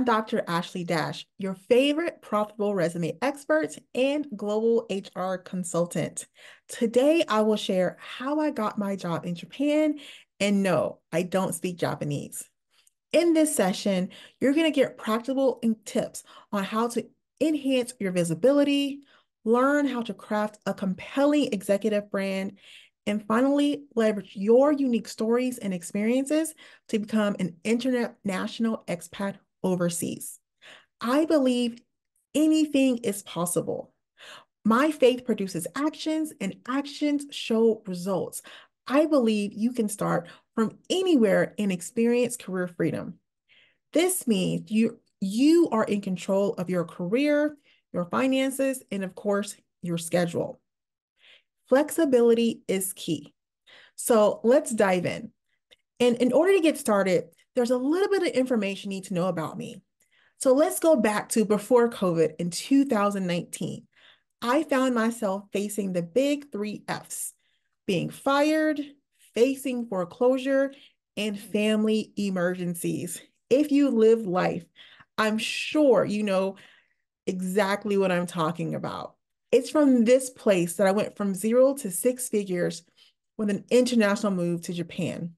I'm Dr. Ashley Dash, your favorite profitable resume expert and global HR consultant. Today, I will share how I got my job in Japan. And no, I don't speak Japanese. In this session, you're going to get practical tips on how to enhance your visibility, learn how to craft a compelling executive brand, and finally, leverage your unique stories and experiences to become an international expat overseas. I believe anything is possible. My faith produces actions, and actions show results. I believe you can start from anywhere and experience career freedom. This means you are in control of your career, your finances, and of course, your schedule. Flexibility is key. So let's dive in. And in order to get started, there's a little bit of information you need to know about me. So let's go back to before COVID in 2019. I found myself facing the big three F's: being fired, facing foreclosure, and family emergencies. If you live life, I'm sure you know exactly what I'm talking about. It's from this place that I went from 0 to 6 figures with an international move to Japan.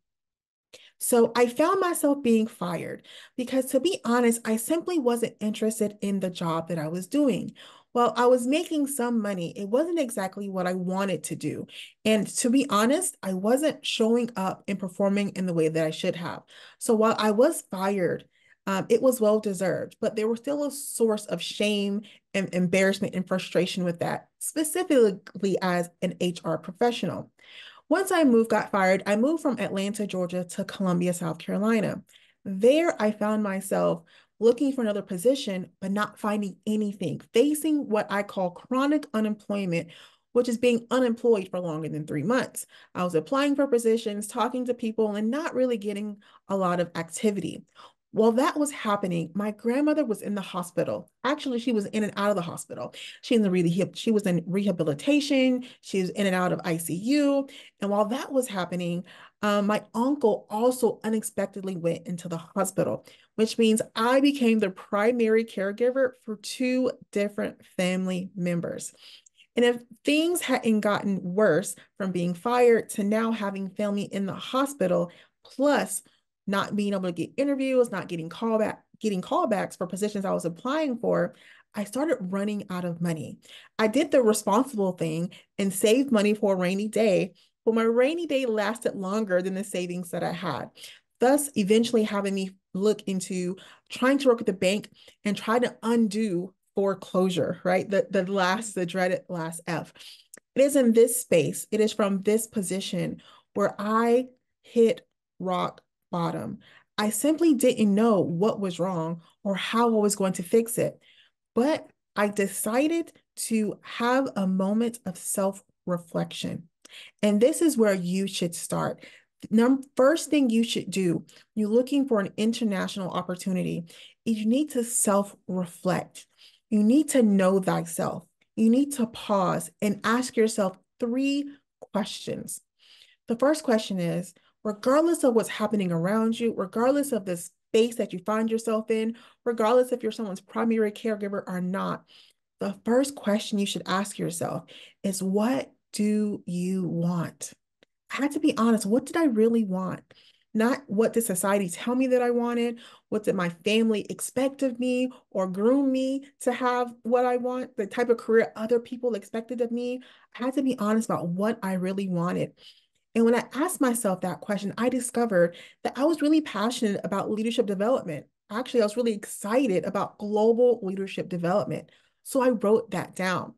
So I found myself being fired because, to be honest, I simply wasn't interested in the job that I was doing. While I was making some money, it wasn't exactly what I wanted to do. And to be honest, I wasn't showing up and performing in the way that I should have. So while I was fired, it was well deserved, but there was still a source of shame and embarrassment and frustration with that, specifically as an HR professional. Once got fired, I moved from Atlanta, Georgia to Columbia, South Carolina. There, I found myself looking for another position, but not finding anything, facing what I call chronic unemployment, which is being unemployed for longer than 3 months. I was applying for positions, talking to people, and not really getting a lot of activity. While that was happening, my grandmother was in the hospital. Actually, she was in and out of the hospital. She was in rehabilitation. She was in and out of ICU. And while that was happening, my uncle also unexpectedly went into the hospital, which means I became the primary caregiver for two different family members. And if things hadn't gotten worse from being fired to now having family in the hospital, plus not being able to get interviews, not getting callbacks for positions I was applying for, I started running out of money. I did the responsible thing and saved money for a rainy day, but my rainy day lasted longer than the savings that I had, thus eventually having me look into trying to work at the bank and try to undo foreclosure, right? The dreaded last F. It is in this space, it is from this position where I hit rock bottom. I simply didn't know what was wrong or how I was going to fix it, but I decided to have a moment of self-reflection. And this is where you should start. First thing you should do, you're looking for an international opportunity, is you need to self-reflect. You need to know thyself. You need to pause and ask yourself 3 questions. The first question is, regardless of what's happening around you, regardless of the space that you find yourself in, regardless if you're someone's primary caregiver or not, the first question you should ask yourself is, what do you want? I had to be honest. What did I really want? Not what did society tell me that I wanted? What did my family expect of me or groom me to have what I want, the type of career other people expected of me? I had to be honest about what I really wanted. And when I asked myself that question, I discovered that I was really passionate about leadership development. Actually, I was really excited about global leadership development. So I wrote that down.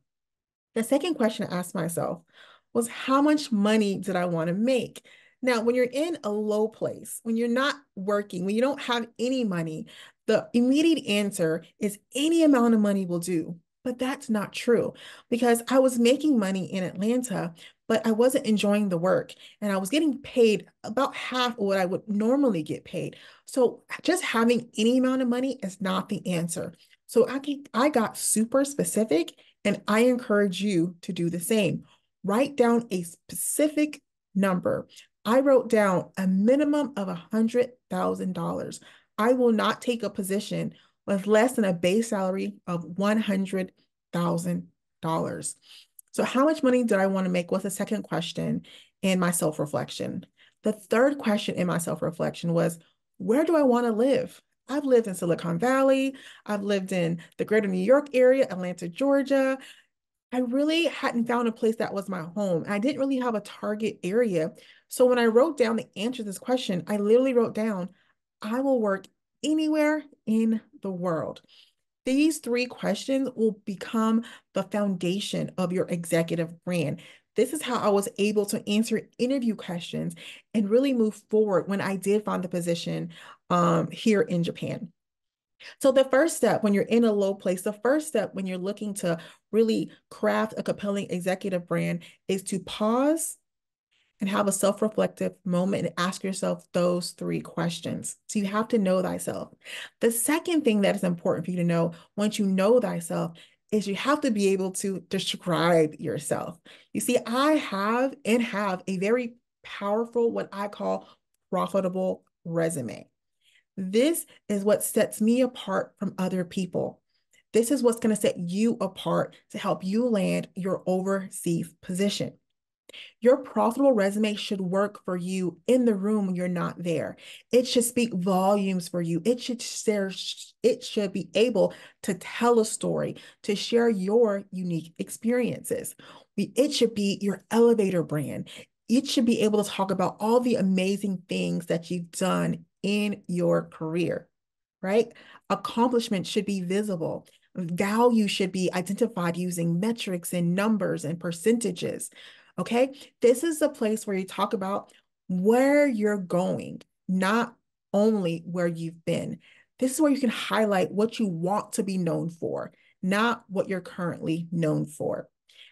The second question I asked myself was, how much money did I want to make? Now, when you're in a low place, when you're not working, when you don't have any money, the immediate answer is any amount of money will do. But that's not true, because I was making money in Atlanta, but I wasn't enjoying the work, and I was getting paid about half of what I would normally get paid. So just having any amount of money is not the answer. So I got super specific, and I encourage you to do the same. Write down a specific number. I wrote down a minimum of $100,000. I will not take a position with less than a base salary of $100,000. So how much money did I want to make was the second question in my self-reflection. The third question in my self-reflection was, where do I want to live? I've lived in Silicon Valley. I've lived in the greater New York area, Atlanta, Georgia. I really hadn't found a place that was my home. I didn't really have a target area. So when I wrote down the answer to this question, I literally wrote down, I will work anywhere in the world. These three questions will become the foundation of your executive brand. This is how I was able to answer interview questions and really move forward when I did find the position here in Japan. So the first step when you're in a low place, the first step when you're looking to really craft a compelling executive brand is to pause and have a self-reflective moment and ask yourself those three questions. So you have to know thyself. The second thing that is important for you to know once you know thyself is you have to be able to describe yourself. You see, I have a very powerful, what I call profitable resume. This is what sets me apart from other people. This is what's going to set you apart to help you land your overseas position. Your profitable resume should work for you in the room when you're not there. It should speak volumes for you. It should be able to tell a story, to share your unique experiences. It should be your elevator brand. It should be able to talk about all the amazing things that you've done in your career, right? Accomplishments should be visible. Value should be identified using metrics and numbers and percentages. Okay. This is the place where you talk about where you're going, not only where you've been. This is where you can highlight what you want to be known for, not what you're currently known for.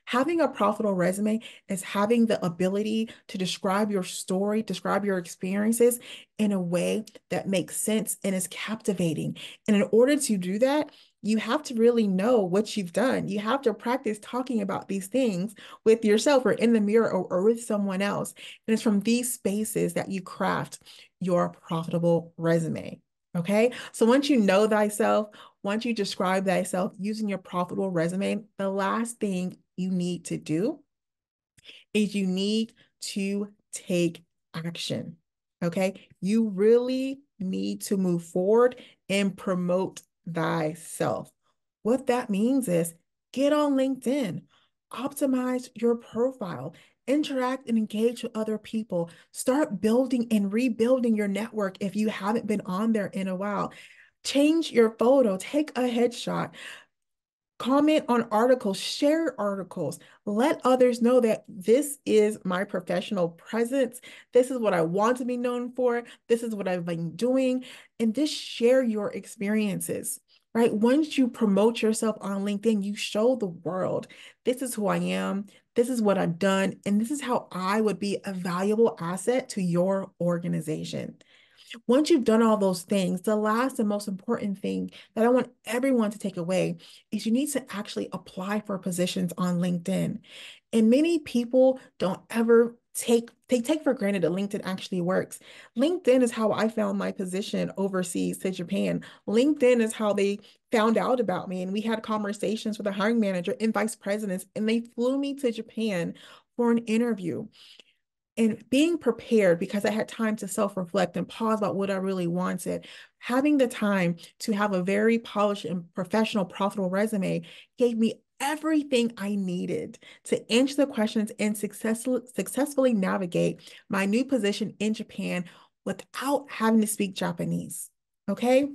Having a profitable resume is having the ability to describe your story, describe your experiences in a way that makes sense and is captivating. And in order to do that, you have to really know what you've done. You have to practice talking about these things with yourself or in the mirror or with someone else. And it's from these spaces that you craft your profitable resume. Okay. So once you know thyself, once you describe thyself using your profitable resume, the last thing you need to do is you need to take action. Okay. You really need to move forward and promote thyself. What that means is get on LinkedIn, optimize your profile, interact and engage with other people, start building and rebuilding your network if you haven't been on there in a while. Change your photo, take a headshot, comment on articles, share articles, let others know that this is my professional presence. This is what I want to be known for. This is what I've been doing. And just share your experiences, right? Once you promote yourself on LinkedIn, you show the world, this is who I am. This is what I've done. And this is how I would be a valuable asset to your organization. Once you've done all those things, the last and most important thing that I want everyone to take away is you need to actually apply for positions on LinkedIn. And many people don't ever take for granted that LinkedIn actually works. LinkedIn is how I found my position overseas to Japan. LinkedIn is how they found out about me. And we had conversations with the hiring manager and vice presidents, and they flew me to Japan for an interview. And being prepared because I had time to self-reflect and pause about what I really wanted, having the time to have a very polished and professional, profitable resume gave me everything I needed to answer the questions and successfully navigate my new position in Japan without having to speak Japanese. Okay.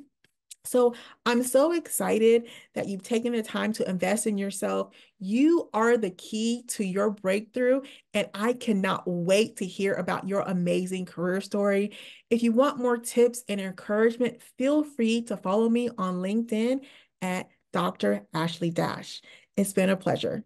So I'm so excited that you've taken the time to invest in yourself. You are the key to your breakthrough, and I cannot wait to hear about your amazing career story. If you want more tips and encouragement, feel free to follow me on LinkedIn at Dr. Ashley Dash. It's been a pleasure.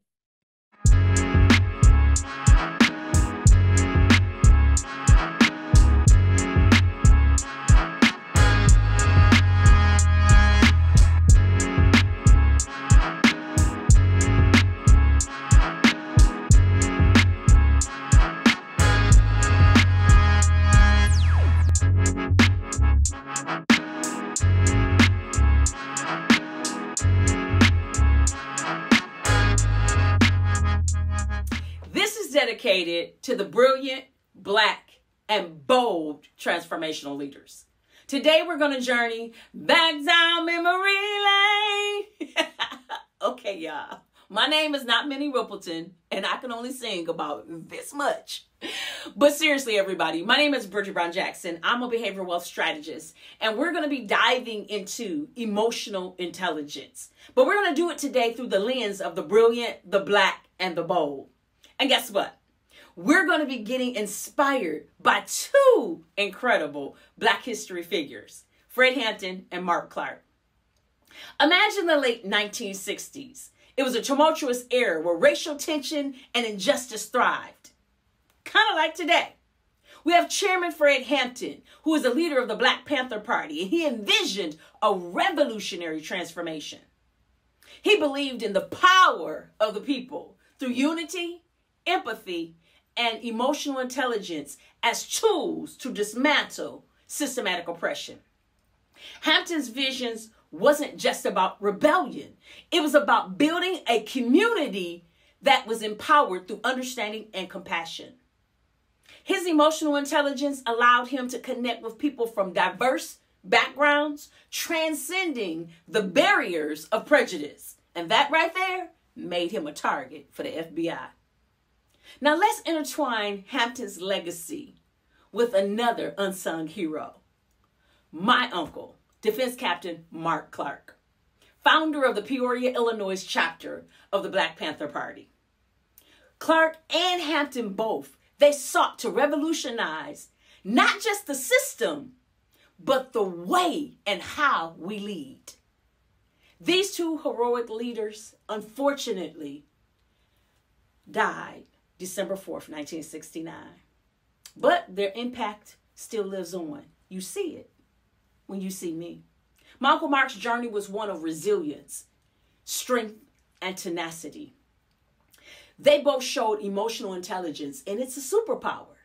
dedicated to the brilliant, Black, and bold transformational leaders. Today, we're going to journey back down memory lane. Okay, y'all. My name is not Minnie Rippleton, and I can only sing about this much. But seriously, everybody, my name is Brigitte Brown-Jackson. I'm a behavioral wealth strategist, and we're going to be diving into emotional intelligence. But we're going to do it today through the lens of the brilliant, the Black, and the bold. And guess what? We're going to be getting inspired by two incredible Black history figures, Fred Hampton and Mark Clark. Imagine the late 1960s. It was a tumultuous era where racial tension and injustice thrived. Kind of like today. We have Chairman Fred Hampton, who is a leader of the Black Panther Party, and he envisioned a revolutionary transformation. He believed in the power of the people through unity, empathy, and emotional intelligence as tools to dismantle systematic oppression. Hampton's visions wasn't just about rebellion. It was about building a community that was empowered through understanding and compassion. His emotional intelligence allowed him to connect with people from diverse backgrounds, transcending the barriers of prejudice. And that right there made him a target for the FBI. Now let's intertwine Hampton's legacy with another unsung hero, my uncle, Defense Captain Mark Clark, founder of the Peoria, Illinois chapter of the Black Panther Party. Clark and Hampton both, they sought to revolutionize not just the system, but the way and how we lead. These two heroic leaders, unfortunately, died December 4th, 1969. But their impact still lives on. You see it when you see me. My Uncle Mark's journey was one of resilience, strength, and tenacity. They both showed emotional intelligence, and it's a superpower.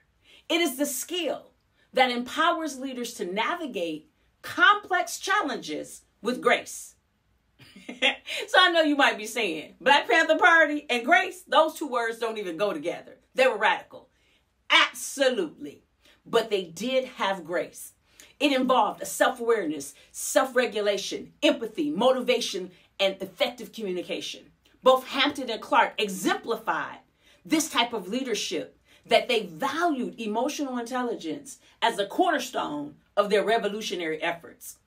It is the skill that empowers leaders to navigate complex challenges with grace. So I know you might be saying, Black Panther Party and grace, those two words don't even go together. They were radical. Absolutely. But they did have grace. It involved a self-awareness, self-regulation, empathy, motivation, and effective communication. Both Hampton and Clark exemplified this type of leadership, that they valued emotional intelligence as a cornerstone of their revolutionary efforts.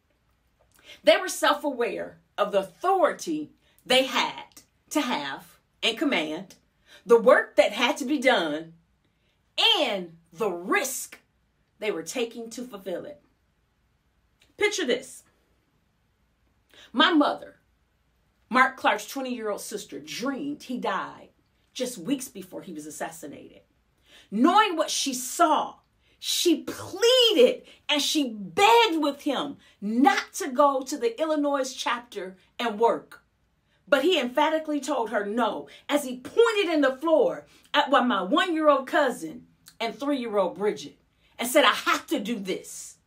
They were self-aware of the authority they had to have and command, the work that had to be done, and the risk they were taking to fulfill it. Picture this. My mother, Mark Clark's 20-year-old sister, dreamed he died just weeks before he was assassinated. Knowing what she saw, she pleaded and she begged with him not to go to the Illinois chapter and work. But he emphatically told her no, as he pointed in the floor at my 1-year-old cousin and 3-year-old Brigitte and said, I have to do this.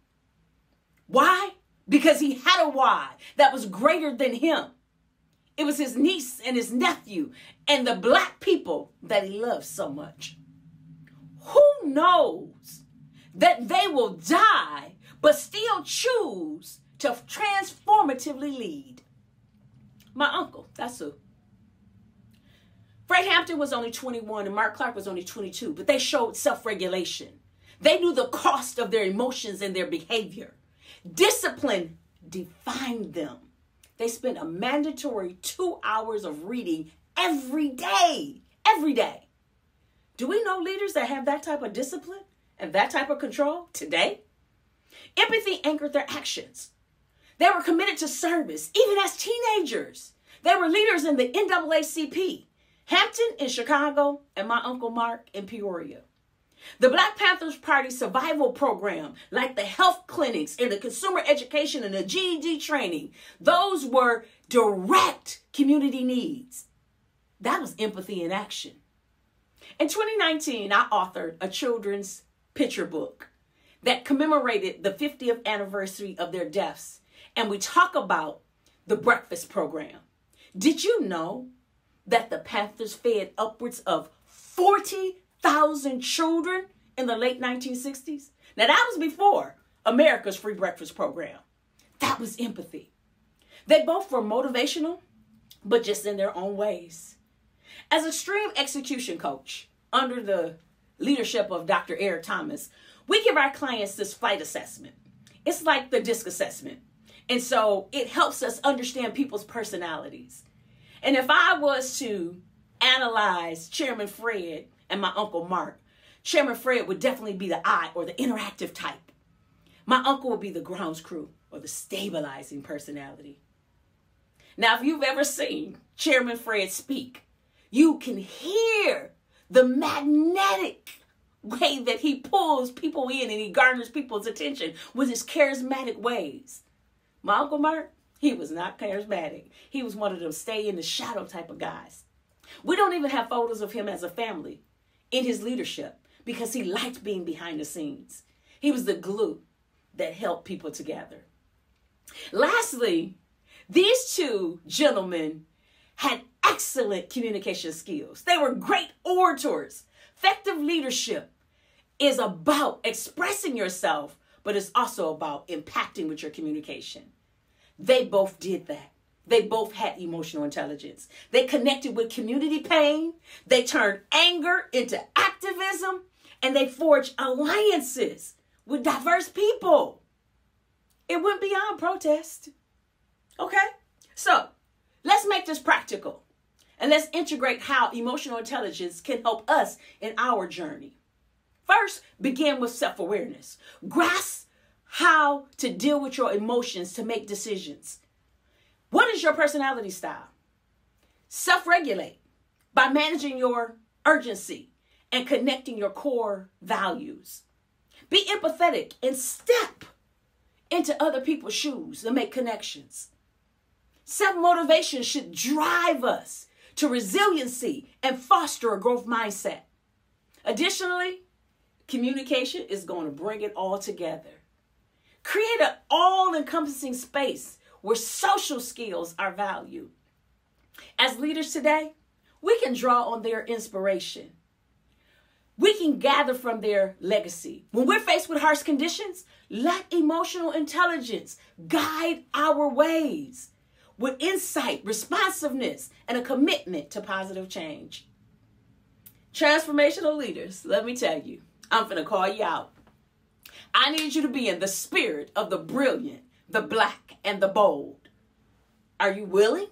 Why? Because he had a why that was greater than him. It was his niece and his nephew and the Black people that he loved so much. Who knows that they will die, but still choose to transformatively lead? My uncle, that's who. Fred Hampton was only 21 and Mark Clark was only 22, but they showed self-regulation. They knew the cost of their emotions and their behavior. Discipline defined them. They spent a mandatory 2 hours of reading every day. Every day. Do we know leaders that have that type of discipline and that type of control today? Empathy anchored their actions. They were committed to service, even as teenagers. They were leaders in the NAACP, Hampton in Chicago, and my Uncle Mark in Peoria. The Black Panthers Party survival program, like the health clinics and the consumer education and the GED training, those were direct community needs. That was empathy in action. In 2019, I authored a children's picture book that commemorated the 50th anniversary of their deaths. And we talk about the breakfast program. Did you know that the Panthers fed upwards of 40 100,000 children in the late 1960s. Now, that was before America's free breakfast program. That was empathy. They both were motivational, but just in their own ways. As a stream execution coach, under the leadership of Dr. Eric Thomas, we give our clients this flight assessment. It's like the DISC assessment. And so it helps us understand people's personalities. And if I was to analyze Chairman Fred and my Uncle Mark, Chairman Fred would definitely be the I, or the interactive type. My uncle would be the grounds crew, or the stabilizing personality. Now, if you've ever seen Chairman Fred speak, you can hear the magnetic way that he pulls people in and he garners people's attention with his charismatic ways. My Uncle Mark, he was not charismatic. He was one of them stay in the shadow type of guys. We don't even have photos of him as a family in his leadership because he liked being behind the scenes. He was the glue that helped people together. Lastly, these two gentlemen had excellent communication skills. They were great orators. Effective leadership is about expressing yourself, but it's also about impacting with your communication. They both did that. They both had emotional intelligence. They connected with community pain. They turned anger into activism, and they forged alliances with diverse people. It went beyond protest. Okay? So let's make this practical. And let's integrate how emotional intelligence can help us in our journey. First, begin with self-awareness. Grasp how to deal with your emotions to make decisions. What is your personality style? Self-regulate by managing your urgency and connecting your core values. Be empathetic and step into other people's shoes and make connections. Self-motivation should drive us to resiliency and foster a growth mindset. Additionally, communication is going to bring it all together. Create an all-encompassing space where social skills are valued. As leaders today, we can draw on their inspiration. We can gather from their legacy. When we're faced with harsh conditions, let emotional intelligence guide our ways with insight, responsiveness, and a commitment to positive change. Transformational leaders, let me tell you, I'm going to call you out. I need you to be in the spirit of the brilliant, the black, and the bold. Are you willing?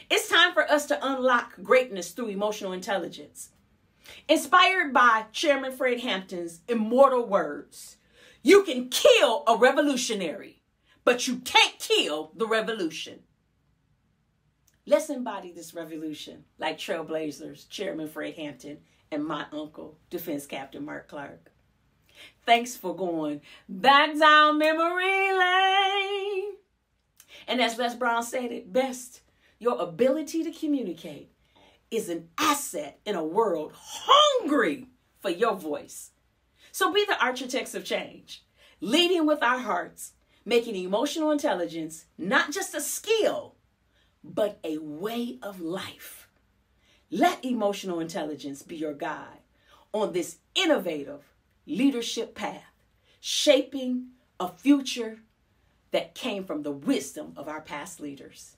It's time for us to unlock greatness through emotional intelligence. Inspired by Chairman Fred Hampton's immortal words, you can kill a revolutionary, but you can't kill the revolution. Let's embody this revolution like trailblazers, Chairman Fred Hampton, and my uncle, Defense Captain Mark Clark. Thanks for going back down memory lane. And as Les Brown said it best, your ability to communicate is an asset in a world hungry for your voice. So be the architects of change, leading with our hearts, making emotional intelligence not just a skill, but a way of life. Let emotional intelligence be your guide on this innovative leadership path, shaping a future that came from the wisdom of our past leaders.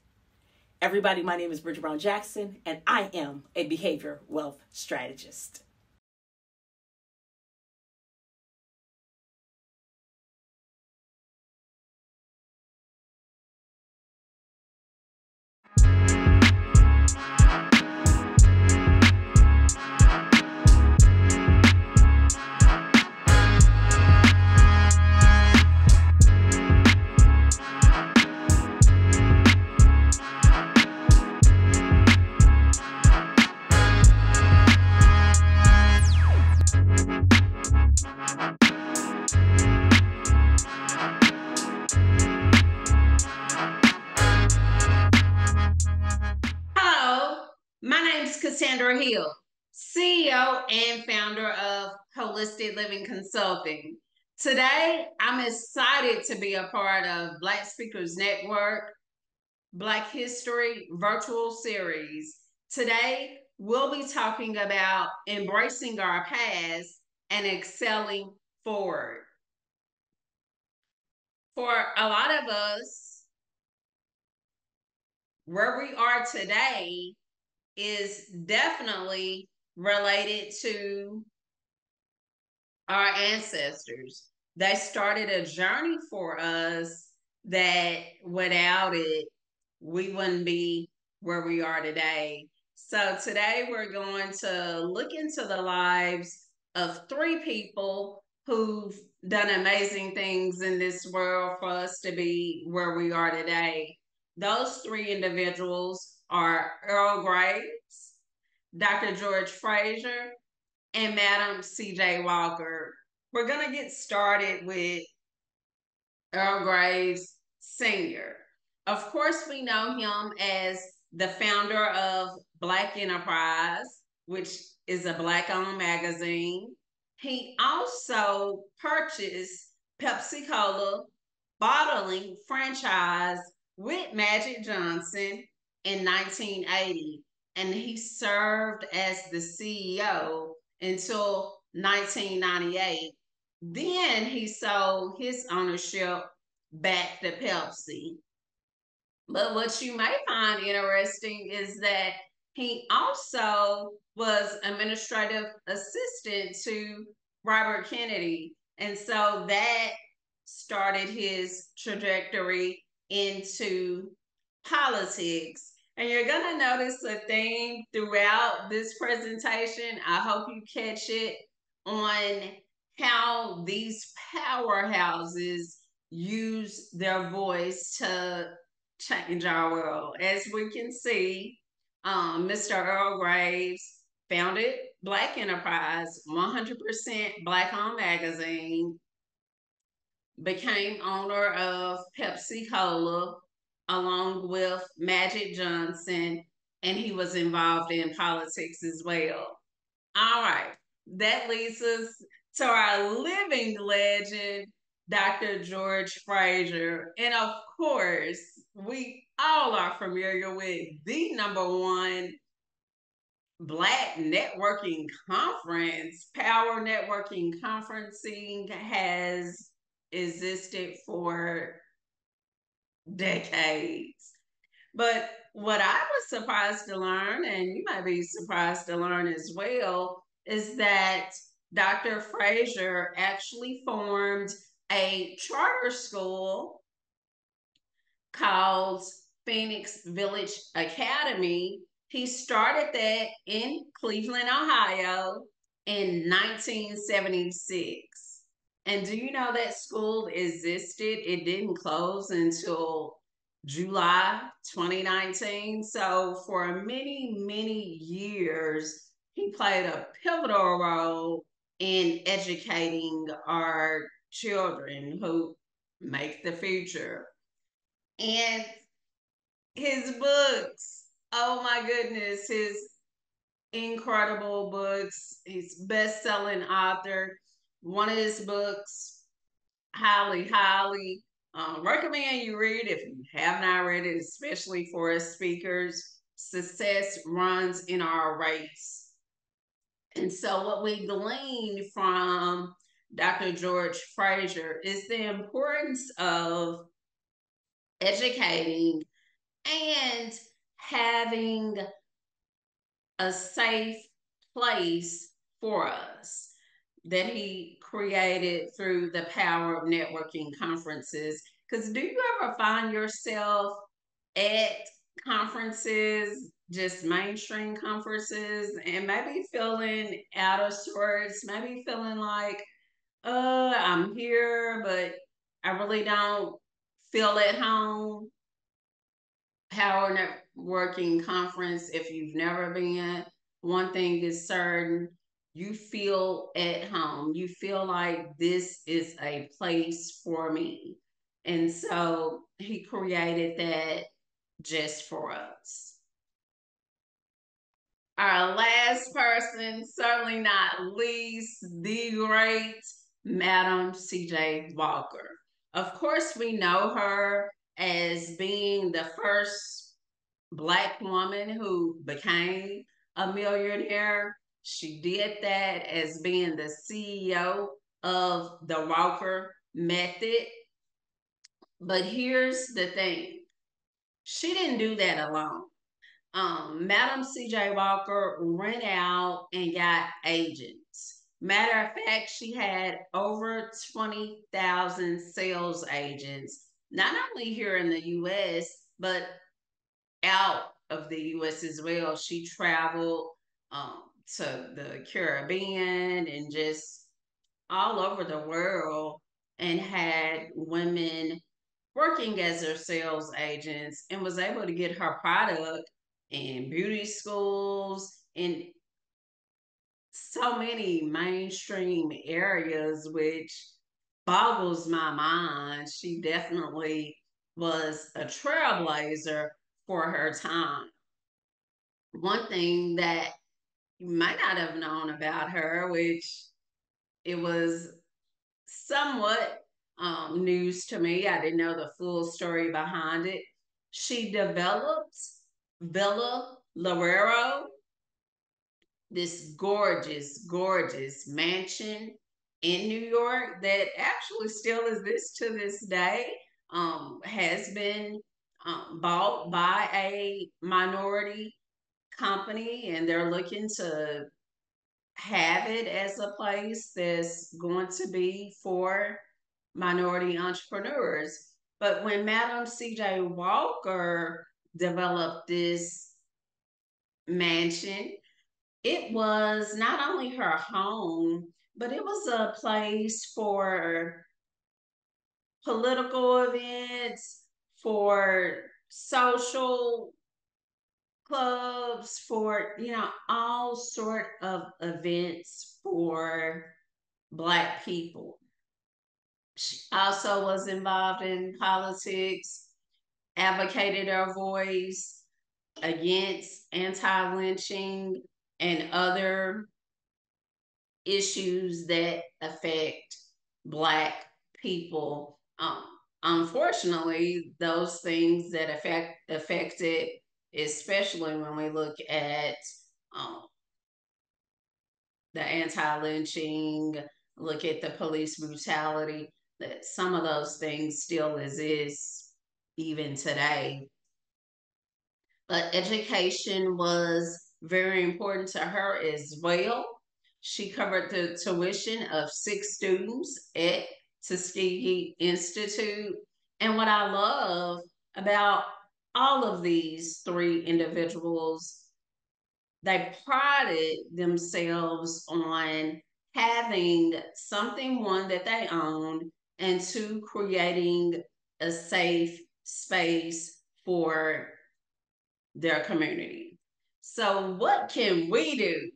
Everybody, my name is Brigitte Brown Jackson, and I am a behavior wealth strategist. Cassandra Hill, CEO and founder of Holistic Living Consulting. Today, I'm excited to be a part of Black Speakers Network, Black History Virtual Series. Today, we'll be talking about embracing our past and excelling forward. For a lot of us, where we are today is definitely related to our ancestors. They started a journey for us that without it, we wouldn't be where we are today. So today we're going to look into the lives of three people who've done amazing things in this world for us to be where we are today. Those three individuals are Earl Graves, Dr. George Fraser, and Madam C.J. Walker. We're going to get started with Earl Graves Sr. Of course, we know him as the founder of Black Enterprise, which is a Black-owned magazine. He also purchased Pepsi Cola bottling franchise with Magic Johnson in 1980, and he served as the CEO until 1998. Then he sold his ownership back to Pepsi. But what you may find interesting is that he also was administrative assistant to Robert Kennedy. And so that started his trajectory into politics. And you're going to notice a theme throughout this presentation. I hope you catch it on how these powerhouses use their voice to change our world. As we can see, Mr. Earl Graves founded Black Enterprise, 100% Black-owned magazine, became owner of Pepsi Cola along with Magic Johnson, and he was involved in politics as well. All right, that leads us to our living legend, Dr. George Fraser. And of course, we all are familiar with the #1 Black networking conference. Power Networking Conferencing has existed for decades. But what I was surprised to learn, and you might be surprised to learn as well, is that Dr. Fraser actually formed a charter school called Phoenix Village Academy. He started that in Cleveland, Ohio in 1976. And do you know that school existed? It didn't close until July 2019. So for many, many years, he played a pivotal role in educating our children who make the future. And his books, oh my goodness, his incredible books. He's best-selling author. One of his books, highly, highly recommend you read if you have not read it, especially for us speakers. Success Runs in Our Race. And so what we glean from Dr. George Fraser is the importance of educating and having a safe place for us that he created through the power of networking conferences. Because do you ever find yourself at conferences, just mainstream conferences, and maybe feeling out of sorts, maybe feeling like, I'm here, but I really don't feel at home? Power Networking Conference, if you've never been, one thing is certain: you feel at home. You feel like this is a place for me. And so he created that just for us. Our last person, certainly not least, the great Madam C.J. Walker. Of course, we know her as being the first Black woman who became a millionaire. She did that as being the CEO of the Walker Method. But here's the thing, she didn't do that alone. Madam C.J. Walker went out and got agents. Matter of fact, she had over 20,000 sales agents, not only here in the U.S., but out of the U.S. as well. She traveled to the Caribbean and just all over the world and had women working as her sales agents and was able to get her product in beauty schools and so many mainstream areas, which boggles my mind. She definitely was a trailblazer for her time. One thing that you might not have known about her, which it was somewhat news to me. I didn't know the full story behind it. She developed Villa Lorero, this gorgeous, gorgeous mansion in New York that actually still exists to this day. Has been bought by a minority company, and they're looking to have it as a place that's going to be for minority entrepreneurs. But when Madam C.J. Walker developed this mansion, it was not only her home, but it was a place for political events, for social clubs, for all sort of events for Black people. She also was involved in politics, advocated her voice against anti-lynching and other issues that affect Black people. Unfortunately, those things that affected, especially when we look at the anti-lynching, look at the police brutality, that some of those things still exist even today. But education was very important to her as well. She covered the tuition of 6 students at Tuskegee Institute. And what I love about all of these 3 individuals, they prided themselves on having something, one, that they owned, and 2, creating a safe space for their community. So what can we do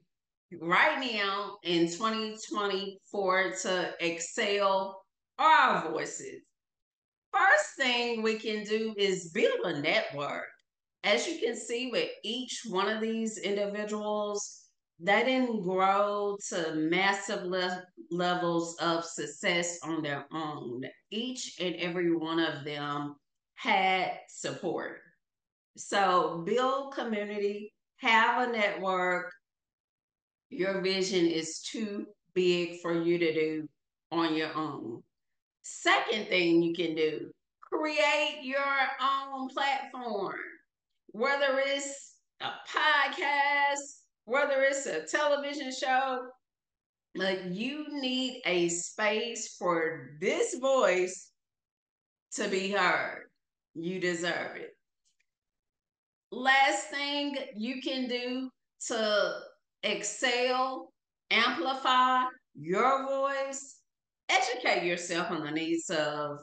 right now in 2024 to excel our voices? First thing we can do is build a network. As you can see with each one of these individuals, they didn't grow to massive levels of success on their own. Each and every one of them had support. So build community, have a network. Your vision is too big for you to do on your own. Second thing you can do, create your own platform. Whether it's a podcast, whether it's a television show, like, you need a space for this voice to be heard. You deserve it. Last thing you can do to excel, amplify your voice, educate yourself on the needs of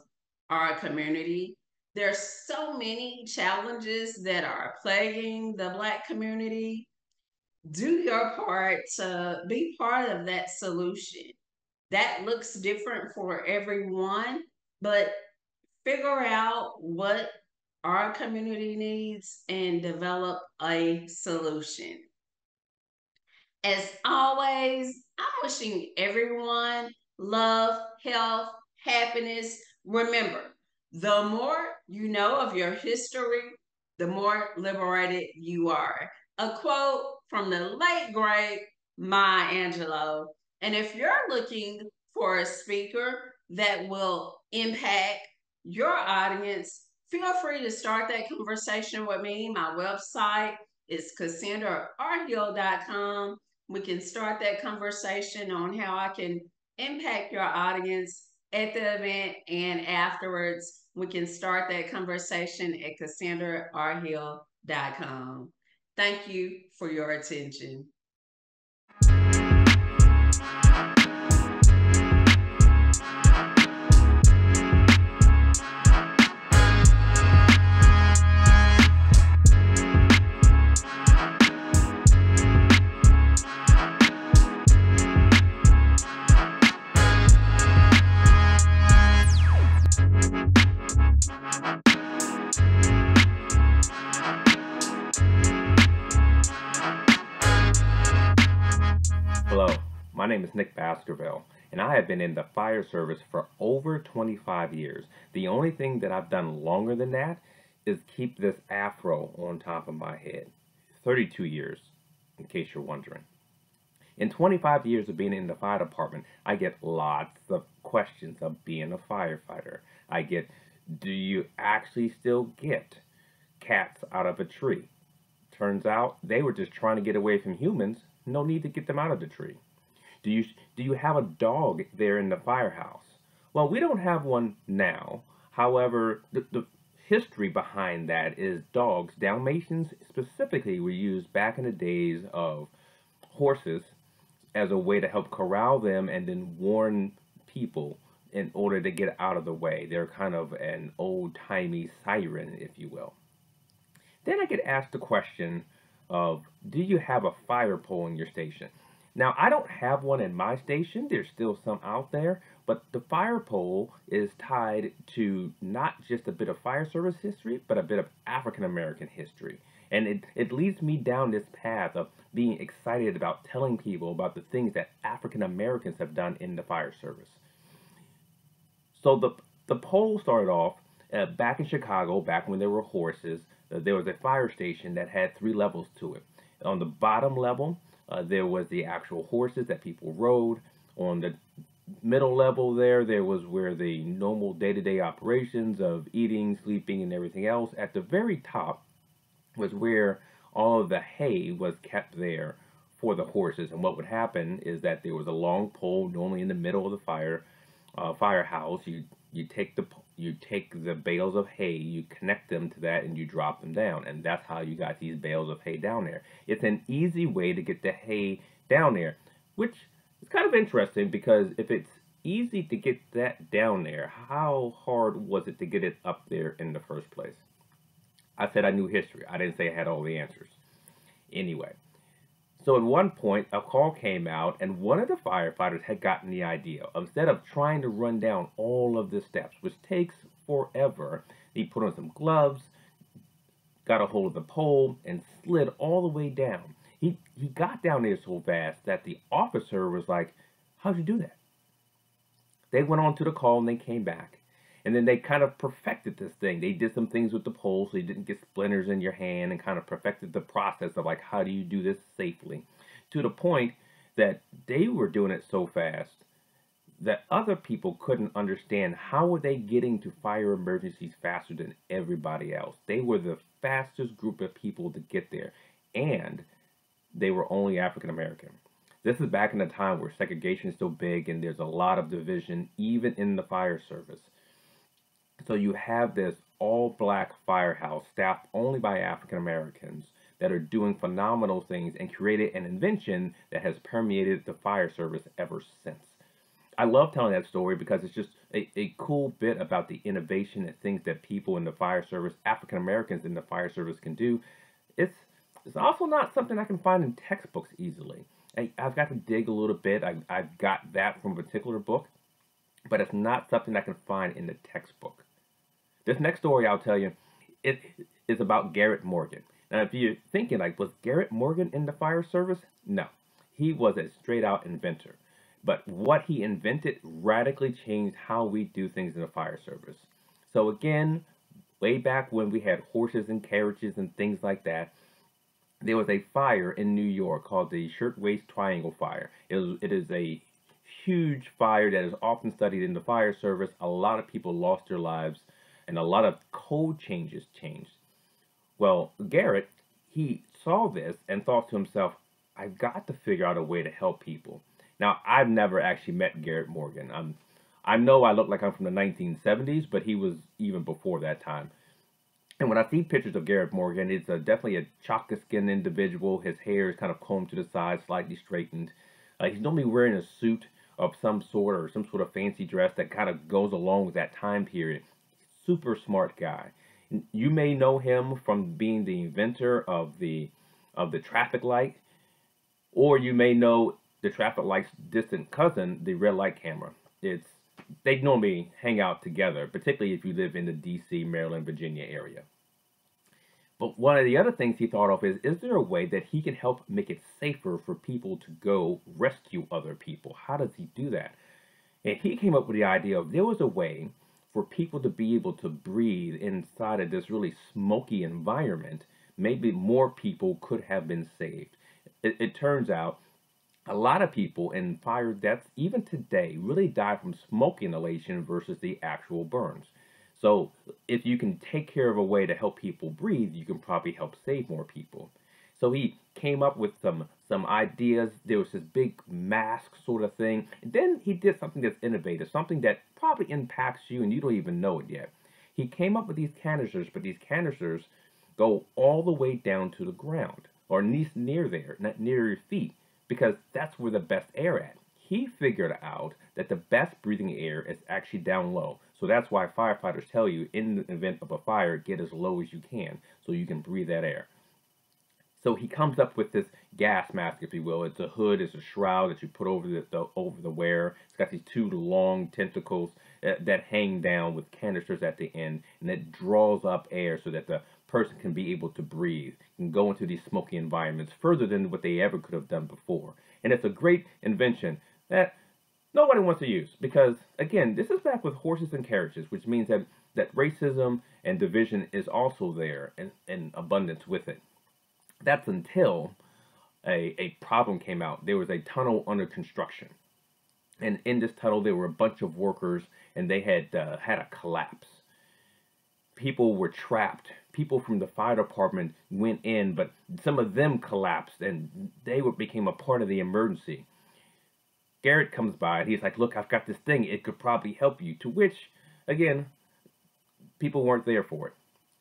our community. There's so many challenges that are plaguing the Black community. Do your part to be part of that solution. That looks different for everyone, but figure out what our community needs and develop a solution. As always, I'm wishing everyone love, health, happiness. Remember, the more you know of your history, the more liberated you are. a quote from the late great Maya Angelou. And if you're looking for a speaker that will impact your audience, feel free to start that conversation with me. My website is CassandraRhill.com. We can start that conversation on how I can impact your audience at the event, and afterwards we can start that conversation at CassandraRhill.com. Thank you for your attention. Hello, my name is Nick Baskerville, and I have been in the fire service for over 25 years. The only thing that I've done longer than that is keep this afro on top of my head. 32 years, in case you're wondering. In 25 years of being in the fire department, I get lots of questions of being a firefighter. I get, do you actually still get cats out of a tree? Turns out they were just trying to get away from humans. No need to get them out of the tree. Do you have a dog there in the firehouse? Well, we don't have one now. However, the history behind that is dogs, Dalmatians specifically, were used back in the days of horses as a way to help corral them and then warn people in order to get out of the way. They're kind of an old-timey siren, if you will. Then I get asked the question of, do you have a fire pole in your station? Now, I don't have one in my station. There's still some out there, but the fire pole is tied to not just a bit of fire service history, but a bit of African American history. And it leads me down this path of being excited about telling people about the things that African Americans have done in the fire service. So the pole started off back in Chicago, back when there were horses. There was a fire station that had 3 levels to it. On the bottom level, there was the actual horses that people rode. On the middle level there was where the normal day-to-day operations of eating, sleeping, and everything else. At the very top was where all of the hay was kept there for the horses. And what would happen is that there was a long pole, normally in the middle of the firehouse. You take the bales of hay, you connect them to that, and you drop them down, and that's how you got these bales of hay down there. It's an easy way to get the hay down there, which is kind of interesting, because if it's easy to get that down there, how hard was it to get it up there in the first place? I said I knew history. I didn't say I had all the answers. Anyway, so at one point, a call came out, and one of the firefighters had gotten the idea of, instead of trying to run down all of the steps, which takes forever, he put on some gloves, got a hold of the pole, and slid all the way down. He got down there so fast that the officer was like, how'd you do that? They went on to the call, and they came back. And then they kind of perfected this thing. They did some things with the pole so you didn't get splinters in your hand, and kind of perfected the process of, like, how do you do this safely? To the point that they were doing it so fast that other people couldn't understand how were they getting to fire emergencies faster than everybody else. They were the fastest group of people to get there, and they were only African American. This is back in the time where segregation is still big, and there's a lot of division even in the fire service. So you have this all-black firehouse staffed only by African Americans that are doing phenomenal things and created an invention that has permeated the fire service ever since. I love telling that story because it's just a cool bit about the innovation and things that people in the fire service, African Americans in the fire service, can do. It's also not something I can find in textbooks easily. I've got to dig a little bit. I've got that from a particular book, but it's not something I can find in the textbook. This next story I'll tell you, it is about Garrett Morgan. Now, if you're thinking, like, was Garrett Morgan in the fire service? No. He was a straight-out inventor. But what he invented radically changed how we do things in the fire service. So again, way back when we had horses and carriages and things like that, there was a fire in New York called the Shirtwaist Triangle Fire. It is a huge fire that is often studied in the fire service. A lot of people lost their lives, and a lot of code changes changed. Well, Garrett, he saw this and thought to himself, I've got to figure out a way to help people. Now, I've never actually met Garrett Morgan. I know I look like I'm from the 1970s, but he was even before that time. And when I see pictures of Garrett Morgan, it's definitely a chocolate-skinned individual. His hair is kind of combed to the side, slightly straightened. He's normally wearing a suit of some sort or some sort of fancy dress that kind of goes along with that time period. Super smart guy. You may know him from being the inventor of the traffic light, or you may know the traffic light's distant cousin, the red light camera. They normally hang out together, particularly if you live in the D.C., Maryland, Virginia area. But one of the other things he thought of is there a way that he can help make it safer for people to go rescue other people? How does he do that? And he came up with the idea of there was a way for people to be able to breathe inside of this really smoky environment. Maybe more people could have been saved. It turns out a lot of people in fire deaths, even today, really die from smoke inhalation versus the actual burns. So if you can take care of a way to help people breathe, you can probably help save more people. So he came up with some ideas. There was this big mask sort of thing. And then he did something that's innovative, something that probably impacts you and you don't even know it yet. He came up with these canisters, but these canisters go all the way down to the ground, or at least near there, not near your feet, because that's where the best air at. He figured out that the best breathing air is actually down low. So that's why firefighters tell you in the event of a fire, get as low as you can so you can breathe that air. So he comes up with this gas mask, if you will. It's a hood, it's a shroud that you put over the wearer. It's got these two long tentacles that hang down with canisters at the end, and it draws up air so that the person can be able to breathe and go into these smoky environments further than what they ever could have done before. And it's a great invention that nobody wants to use because, again, this is back with horses and carriages, which means that racism and division is also there in abundance with it. That's until a problem came out. There was a tunnel under construction. And in this tunnel, there were a bunch of workers, and they had had a collapse. People were trapped. People from the fire department went in, but some of them collapsed, and they became a part of the emergency. Garrett comes by, and he's like, look, I've got this thing. It could probably help you. To which, again, people weren't there for it.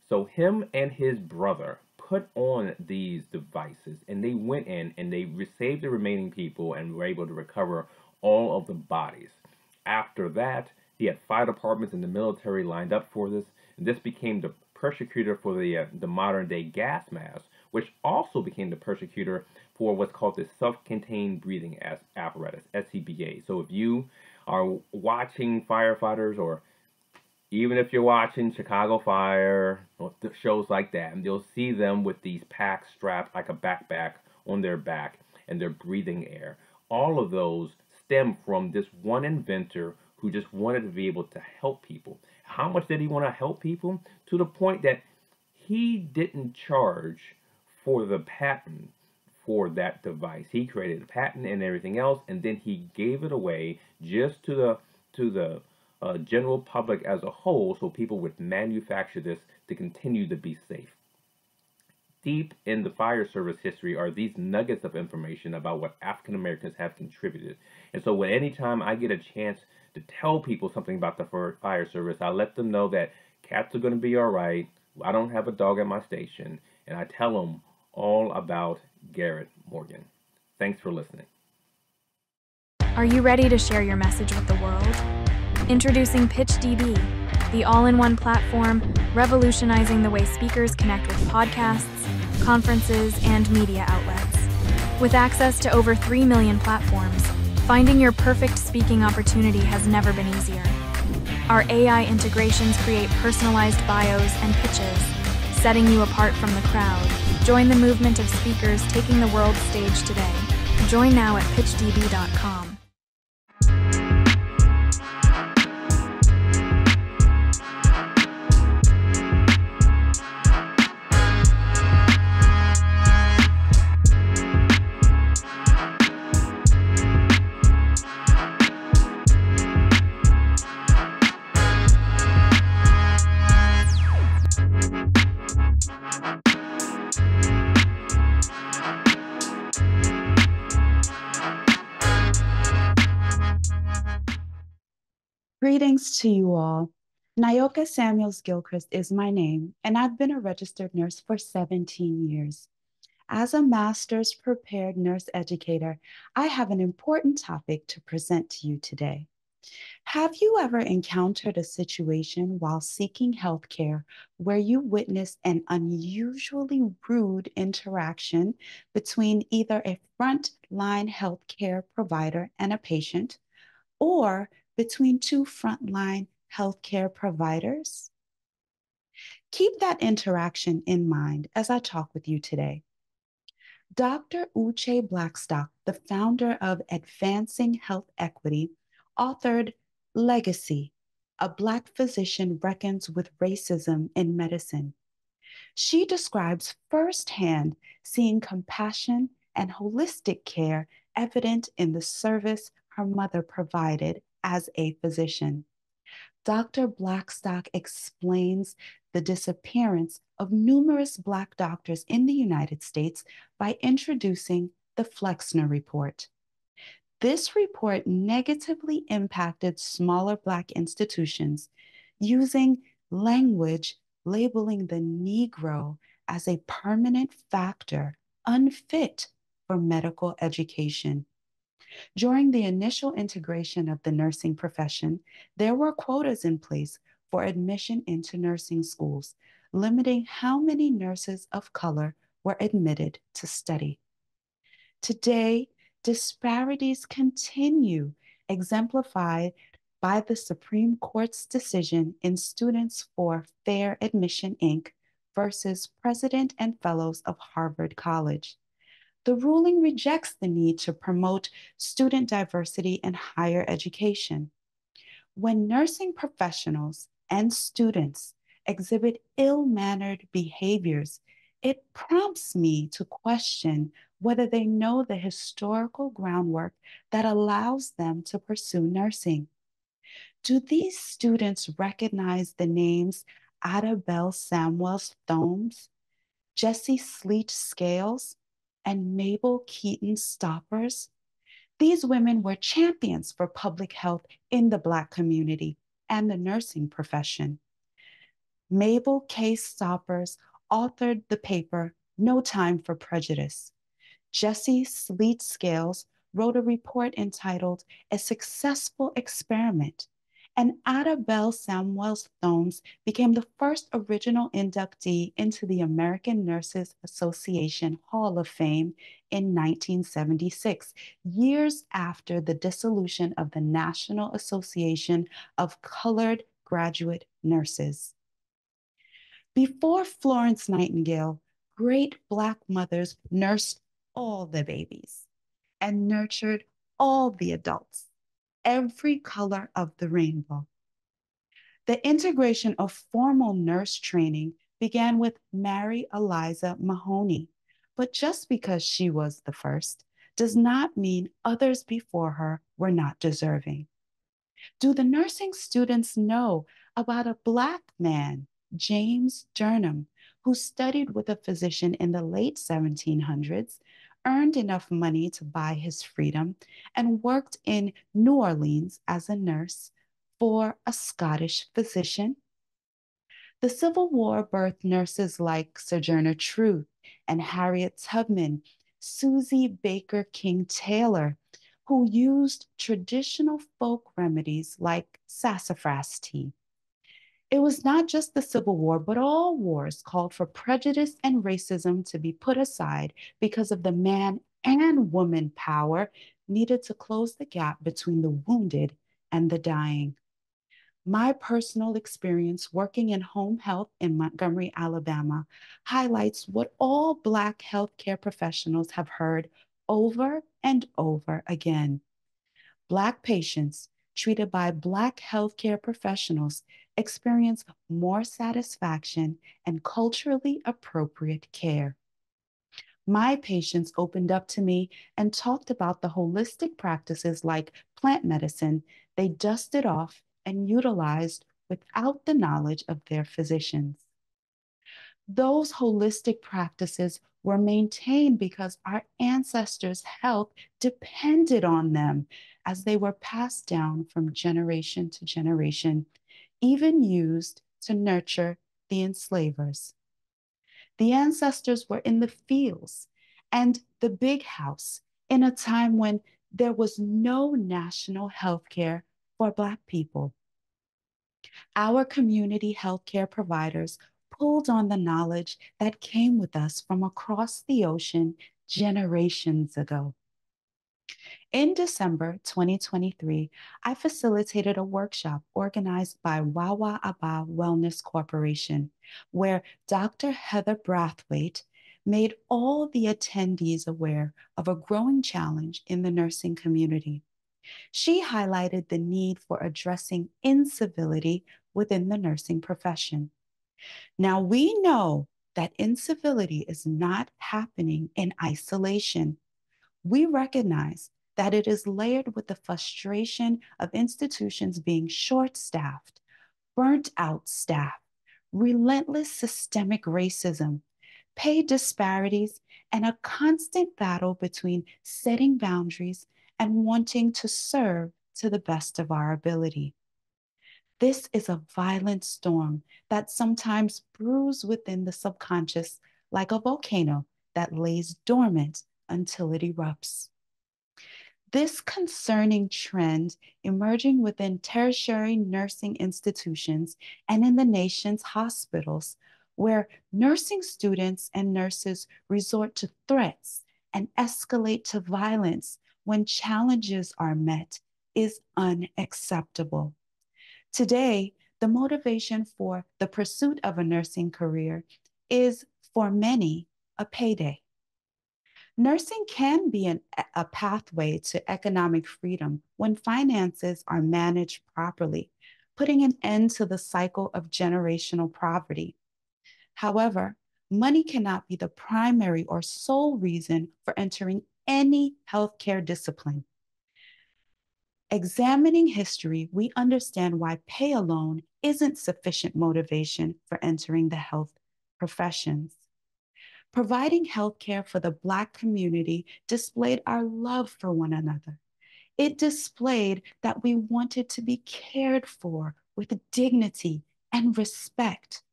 So him and his brother put on these devices, and they went in, and they saved the remaining people and were able to recover all of the bodies. After that, he had fire departments and the military lined up for this, and this became the persecutor for the modern-day gas mask, which also became the persecutor for what's called the self-contained breathing apparatus, SCBA. So if you are watching firefighters, or even if you're watching Chicago Fire or shows like that, and you'll see them with these packs strapped like a backpack on their back, and they're breathing air. All of those stem from this one inventor who just wanted to be able to help people. How much did he want to help people? To the point that he didn't charge for the patent for that device. He created a patent and everything else, and then he gave it away just to the general public as a whole, so people would manufacture this to continue to be safe. Deep in the fire service history are these nuggets of information about what African Americans have contributed. And so anytime I get a chance to tell people something about the fire service, I let them know that cats are going to be all right. I don't have a dog at my station. And I tell them all about Garrett Morgan. Thanks for listening. Are you ready to share your message with the world? Introducing PitchDB, the all-in-one platform revolutionizing the way speakers connect with podcasts, conferences, and media outlets. With access to over 3 million platforms, finding your perfect speaking opportunity has never been easier. Our AI integrations create personalized bios and pitches, setting you apart from the crowd. Join the movement of speakers taking the world stage today. Join now at pitchdb.com. Greetings to you all. Nyoka Samuels-Gilchrist is my name, and I've been a registered nurse for 17 years. As a master's prepared nurse educator, I have an important topic to present to you today. Have you ever encountered a situation while seeking healthcare where you witnessed an unusually rude interaction between either a frontline healthcare provider and a patient, or between two frontline healthcare providers? Keep that interaction in mind as I talk with you today. Dr. Uche Blackstock, the founder of Advancing Health Equity, authored Legacy: A Black Physician Reckons with Racism in Medicine. She describes firsthand seeing compassion and holistic care evident in the service her mother provided as a physician. Dr. Blackstock explains the disappearance of numerous Black doctors in the United States by introducing the Flexner Report. This report negatively impacted smaller Black institutions using language labeling the Negro as a permanent factor unfit for medical education. During the initial integration of the nursing profession, there were quotas in place for admission into nursing schools, limiting how many nurses of color were admitted to study. Today, disparities continue, exemplified by the Supreme Court's decision in Students for Fair Admission, Inc. versus President and Fellows of Harvard College. The ruling rejects the need to promote student diversity in higher education. When nursing professionals and students exhibit ill-mannered behaviors, it prompts me to question whether they know the historical groundwork that allows them to pursue nursing. Do these students recognize the names Ada Bell Samuels-Thomes, Jessie Sleet Scales, and Mabel Keaton Stoppers? These women were champions for public health in the Black community and the nursing profession. Mabel K. Stoppers authored the paper No Time for Prejudice. Jessie Sleet Scales wrote a report entitled A Successful Experiment, and Ada Bell Samuels-Thomes became the first original inductee into the American Nurses Association Hall of Fame in 1976, years after the dissolution of the National Association of Colored Graduate Nurses. Before Florence Nightingale, great Black mothers nursed all the babies and nurtured all the adults, every color of the rainbow. The integration of formal nurse training began with Mary Eliza Mahoney, but just because she was the first does not mean others before her were not deserving. Do the nursing students know about a Black man, James Durham, who studied with a physician in the late 1700s, earned enough money to buy his freedom, and worked in New Orleans as a nurse for a Scottish physician? The Civil War birthed nurses like Sojourner Truth and Harriet Tubman, Susie Baker King Taylor, who used traditional folk remedies like sassafras tea. It was not just the Civil War, but all wars called for prejudice and racism to be put aside because of the man and woman power needed to close the gap between the wounded and the dying. My personal experience working in home health in Montgomery, Alabama, highlights what all Black healthcare professionals have heard over and over again. Black patients treated by Black healthcare professionals experience more satisfaction and culturally appropriate care. My patients opened up to me and talked about the holistic practices like plant medicine they dusted off and utilized without the knowledge of their physicians. Those holistic practices were maintained because our ancestors' health depended on them as they were passed down from generation to generation, even used to nurture the enslavers. The ancestors were in the fields and the big house in a time when there was no national health care for Black people. Our community healthcare providers pulled on the knowledge that came with us from across the ocean generations ago. In December 2023, I facilitated a workshop organized by Wawa Aba Wellness Corporation, where Dr. Heather Brathwaite made all the attendees aware of a growing challenge in the nursing community. She highlighted the need for addressing incivility within the nursing profession. Now, we know that incivility is not happening in isolation. We recognize that it is layered with the frustration of institutions being short-staffed, burnt-out staff, relentless systemic racism, pay disparities, and a constant battle between setting boundaries and wanting to serve to the best of our ability. This is a violent storm that sometimes brews within the subconscious like a volcano that lays dormant until it erupts. This concerning trend emerging within tertiary nursing institutions and in the nation's hospitals, where nursing students and nurses resort to threats and escalate to violence when challenges are met, is unacceptable. Today, the motivation for the pursuit of a nursing career is, for many, a payday. Nursing can be a pathway to economic freedom when finances are managed properly, putting an end to the cycle of generational poverty. However, money cannot be the primary or sole reason for entering any healthcare discipline. Examining history, we understand why pay alone isn't sufficient motivation for entering the health professions. Providing healthcare for the Black community displayed our love for one another. It displayed that we wanted to be cared for with dignity and respect.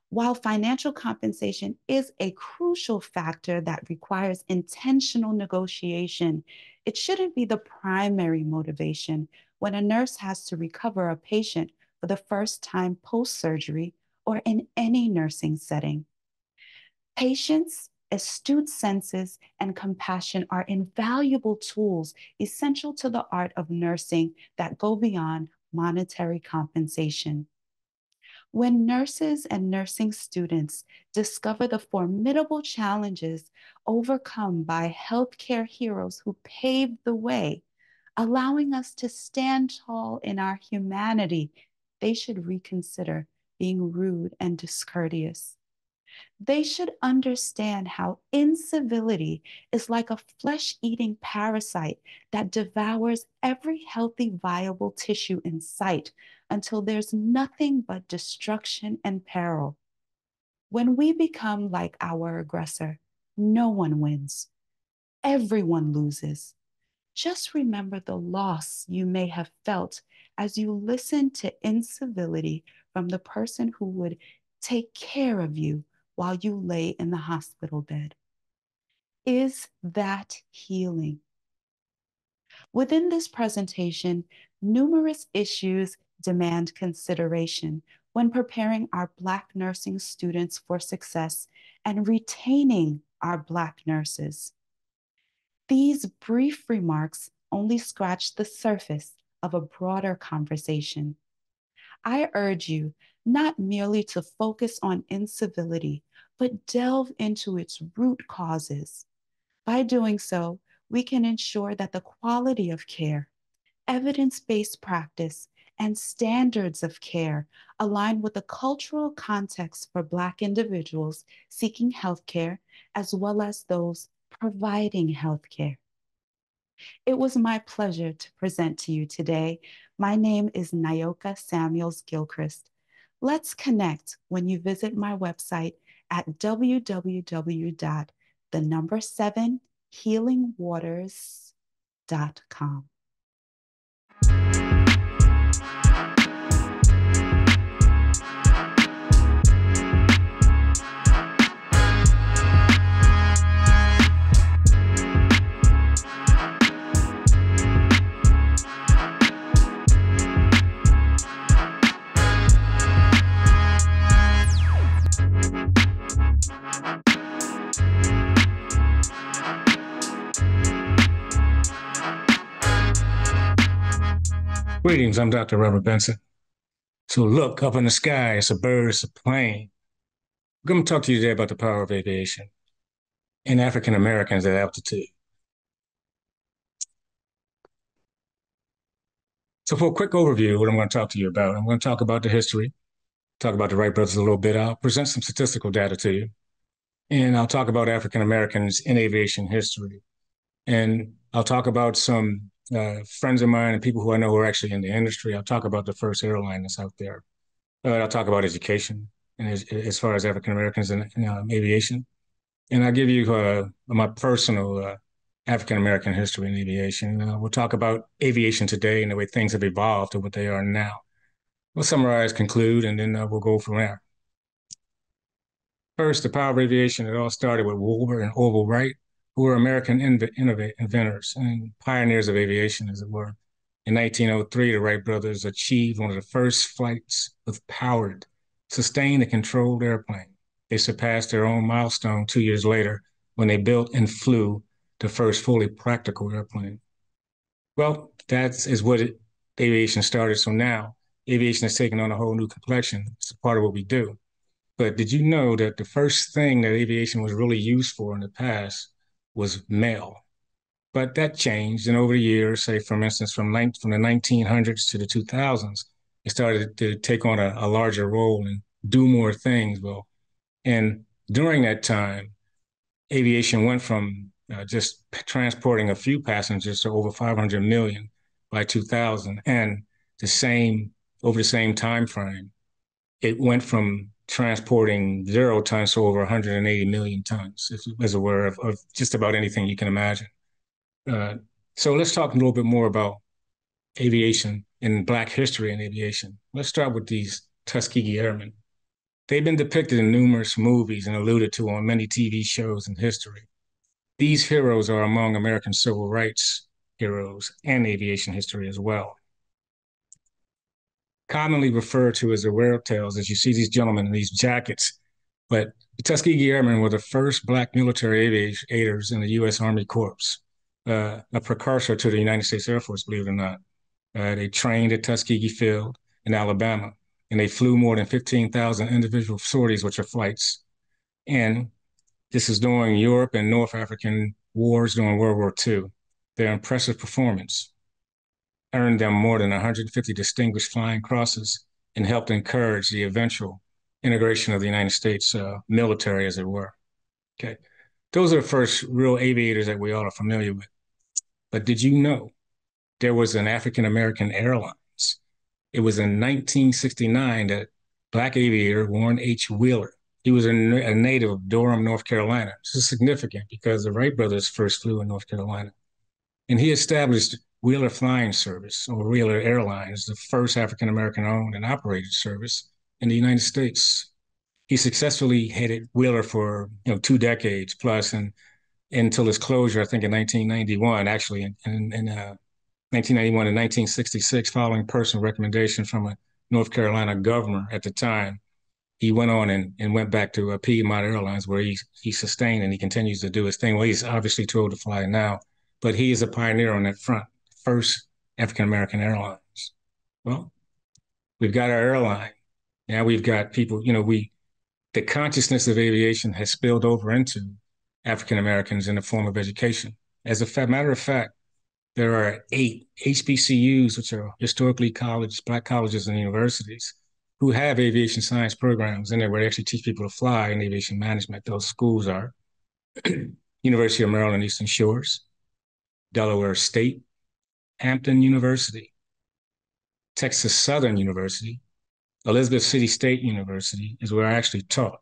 While financial compensation is a crucial factor that requires intentional negotiation, it shouldn't be the primary motivation when a nurse has to recover a patient for the first time post-surgery or in any nursing setting. Patience, astute senses, and compassion are invaluable tools essential to the art of nursing that go beyond monetary compensation. When nurses and nursing students discover the formidable challenges overcome by healthcare heroes who paved the way, allowing us to stand tall in our humanity, they should reconsider being rude and discourteous. They should understand how incivility is like a flesh-eating parasite that devours every healthy, viable tissue in sight until there's nothing but destruction and peril. When we become like our aggressor, no one wins. Everyone loses. Just remember the loss you may have felt as you listened to incivility from the person who would take care of you while you lay in the hospital bed. Is that healing? Within this presentation, numerous issues demand consideration when preparing our Black nursing students for success and retaining our Black nurses. These brief remarks only scratch the surface of a broader conversation. I urge you not merely to focus on incivility, but delve into its root causes. By doing so, we can ensure that the quality of care, evidence-based practice, and standards of care align with the cultural context for Black individuals seeking healthcare, as well as those providing healthcare. It was my pleasure to present to you today. My name is Nyoka Samuels-Gilchrist. Let's connect when you visit my website at www.pitchdb.com. the number 7, healingwaters.com. Greetings, I'm Dr. Robert Benson. So look, up in the sky, it's a bird, it's a plane. I'm going to talk to you today about the power of aviation and African Americans at altitude. So for a quick overview, what I'm going to talk to you about, I'm going to talk about the history, talk about the Wright brothers a little bit. I'll present some statistical data to you, and I'll talk about African Americans in aviation history. And I'll talk about some friends of mine and people who I know who are actually in the industry. I'll talk about the first airline that's out there. I'll talk about education and as far as African Americans in aviation. And I'll give you my personal African American history in aviation. We'll talk about aviation today and the way things have evolved to what they are now. We'll summarize, conclude, and then we'll go from there. First, the power of aviation. It all started with Wilbur and Orville Wright, who were American inventors and pioneers of aviation, as it were. In 1903, the Wright brothers achieved one of the first flights with powered, sustained, and controlled airplane. They surpassed their own milestone 2 years later when they built and flew the first fully practical airplane. Well, that is what aviation started. So now aviation has taken on a whole new complexion. It's a part of what we do. But did you know that the first thing that aviation was really used for in the past was mail? But that changed, and over the years, say, for instance, from the 1900s to the 2000s, it started to take on a larger role and do more things. Well, and during that time, aviation went from just transporting a few passengers to over 500 million by 2000, and over the same time frame, it went from transporting 0 tons to over 180 million tons, as it were, of just about anything you can imagine. So let's talk a little bit more about aviation and Black history in aviation. Let's start with these Tuskegee Airmen. They've been depicted in numerous movies and alluded to on many TV shows in history. These heroes are among American civil rights heroes and aviation history as well. Commonly referred to as the Railtails, as you see these gentlemen in these jackets, but the Tuskegee Airmen were the first Black military aviators in the U.S. Army Corps. A precursor to the United States Air Force, believe it or not. They trained at Tuskegee Field in Alabama, and they flew more than 15,000 individual sorties, which are flights. And this is during Europe and North African wars during World War II. Their impressive performance earned them more than 150 distinguished flying crosses and helped encourage the eventual integration of the United States military, as it were. Okay, those are the first real aviators that we all are familiar with. But did you know there was an African-American Airlines? It was in 1969 that Black aviator Warren H. Wheeler, he was a native of Durham, North Carolina. This is significant because the Wright brothers first flew in North Carolina. And he established Wheeler Flying Service, or Wheeler Airlines, the first African-American owned and operated service in the United States. He successfully headed Wheeler for 2 decades plus, and until its closure, I think in 1991, actually in 1991 and 1966, following personal recommendation from a North Carolina governor at the time, he went on and went back to Piedmont Airlines, where he sustained and he continues to do his thing. Well, he's obviously too old to fly now, but he is a pioneer on that front, first African-American Airlines. Well, we've got our airline. Now we've got people, the consciousness of aviation has spilled over into African Americans in the form of education. As a matter of fact, there are 8 HBCUs, which are historically Black colleges and universities, who have aviation science programs in there where they actually teach people to fly in aviation management. Those schools are University of Maryland Eastern Shores, Delaware State, Hampton University, Texas Southern University, Elizabeth City State University is where I actually taught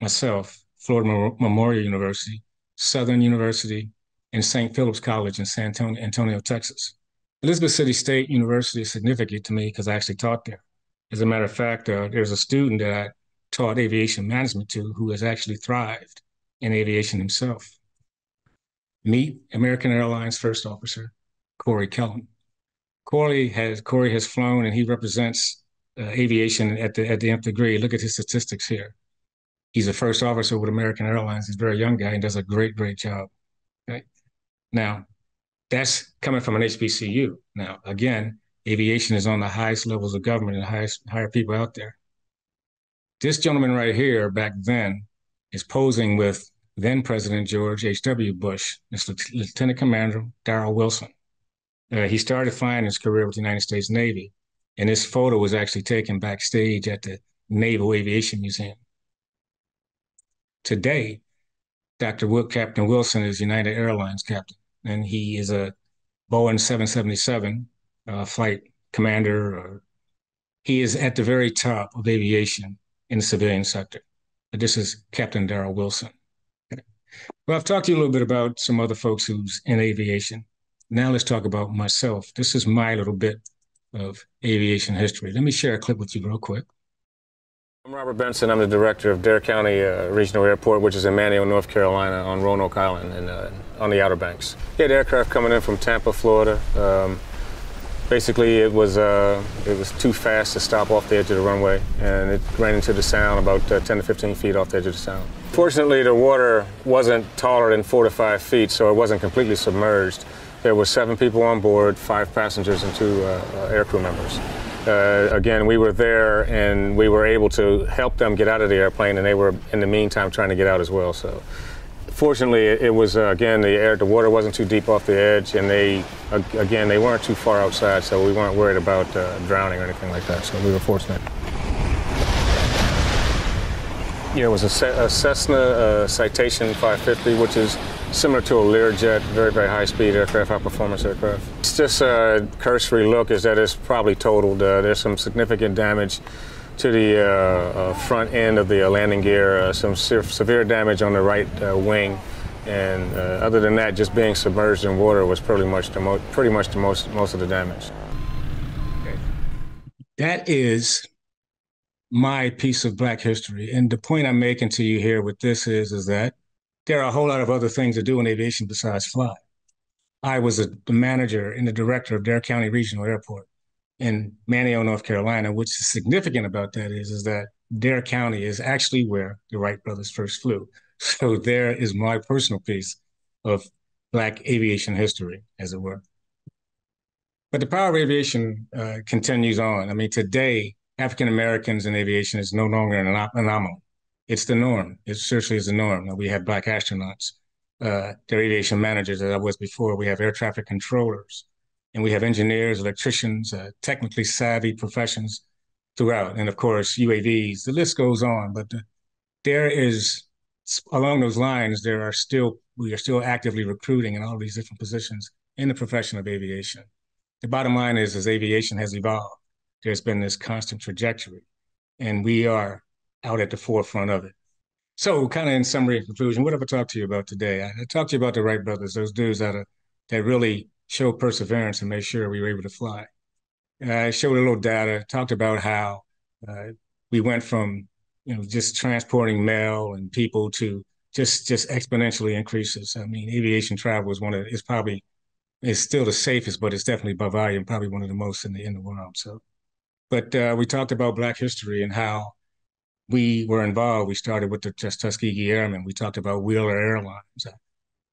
myself, Florida Memorial University, Southern University, and St. Philip's College in San Antonio, Texas. Elizabeth City State University is significant to me because I actually taught there. As a matter of fact, there's a student that I taught aviation management to who has actually thrived in aviation himself. Meet American Airlines First Officer, Corey Kellum. Corey has flown and he represents aviation at the nth degree. Look at his statistics here. He's a first officer with American Airlines. He's a very young guy and does a great job. Right? Now, that's coming from an HBCU. Now, again, aviation is on the highest levels of government and higher people out there. This gentleman right here back then is posing with then President George H.W. Bush, Lieutenant Commander Darrell Wilson. He started flying his career with the United States Navy, and this photo was actually taken backstage at the Naval Aviation Museum. Today, Captain Wilson is United Airlines captain, and he is a Boeing 777 flight commander. He is at the very top of aviation in the civilian sector. This is Captain Darrell Wilson. Okay. Well, I've talked to you a little bit about some other folks who's in aviation. Now let's talk about myself. This is my little bit of aviation history. Let me share a clip with you real quick. I'm Robert Benson. I'm the director of Dare County Regional Airport, which is in Manio, North Carolina, on Roanoke Island and on the Outer Banks. We had aircraft coming in from Tampa, Florida. Basically, it was too fast to stop off the edge of the runway, and it ran into the sound about 10 to 15 feet off the edge of the sound. Fortunately, the water wasn't taller than 4 to 5 feet, so it wasn't completely submerged. There were 7 people on board, 5 passengers and 2 aircrew members. Again, we were there and we were able to help them get out of the airplane, and they were in the meantime trying to get out as well. So fortunately, it was, again, the water wasn't too deep off the edge, and they weren't too far outside, so we weren't worried about drowning or anything like that, so we were fortunate. Yeah, it was a Cessna Citation 550, which is similar to a Learjet, very high-speed aircraft, high-performance aircraft. It's just a cursory look is that it's probably totaled. There's some significant damage to the front end of the landing gear, some severe damage on the right wing, and other than that, just being submerged in water was pretty much most of the damage. Okay. That is my piece of Black history, and the point I'm making to you here with this is that there are a whole lot of other things to do in aviation besides fly. I was the manager and the director of Dare County Regional Airport in Manio, North Carolina. What's significant about that is that Dare County is actually where the Wright brothers first flew. So there is my personal piece of Black aviation history, as it were. But the power of aviation continues on. I mean, today, African Americans in aviation is no longer an anomaly. It's the norm. It certainly is the norm. We have Black astronauts. They're aviation managers, as I was before. We have air traffic controllers. And we have engineers, electricians, technically savvy professions throughout. And of course, UAVs, the list goes on. But there is, along those lines, we are still actively recruiting in all these different positions in the profession of aviation. The bottom line is, as aviation has evolved, there's been this constant trajectory, and we are out at the forefront of it. So kind of in summary and conclusion, what have I talked to you about today? I talked to you about the Wright brothers, those dudes that really showed perseverance and made sure we were able to fly. I showed a little data, talked about how we went from just transporting mail and people to just exponentially increases. I mean, aviation travel is still the safest, but it's definitely by volume probably one of the most in the world. So, but we talked about Black history and how we were involved. We started with the Tuskegee Airmen. We talked about Wheeler Airlines. I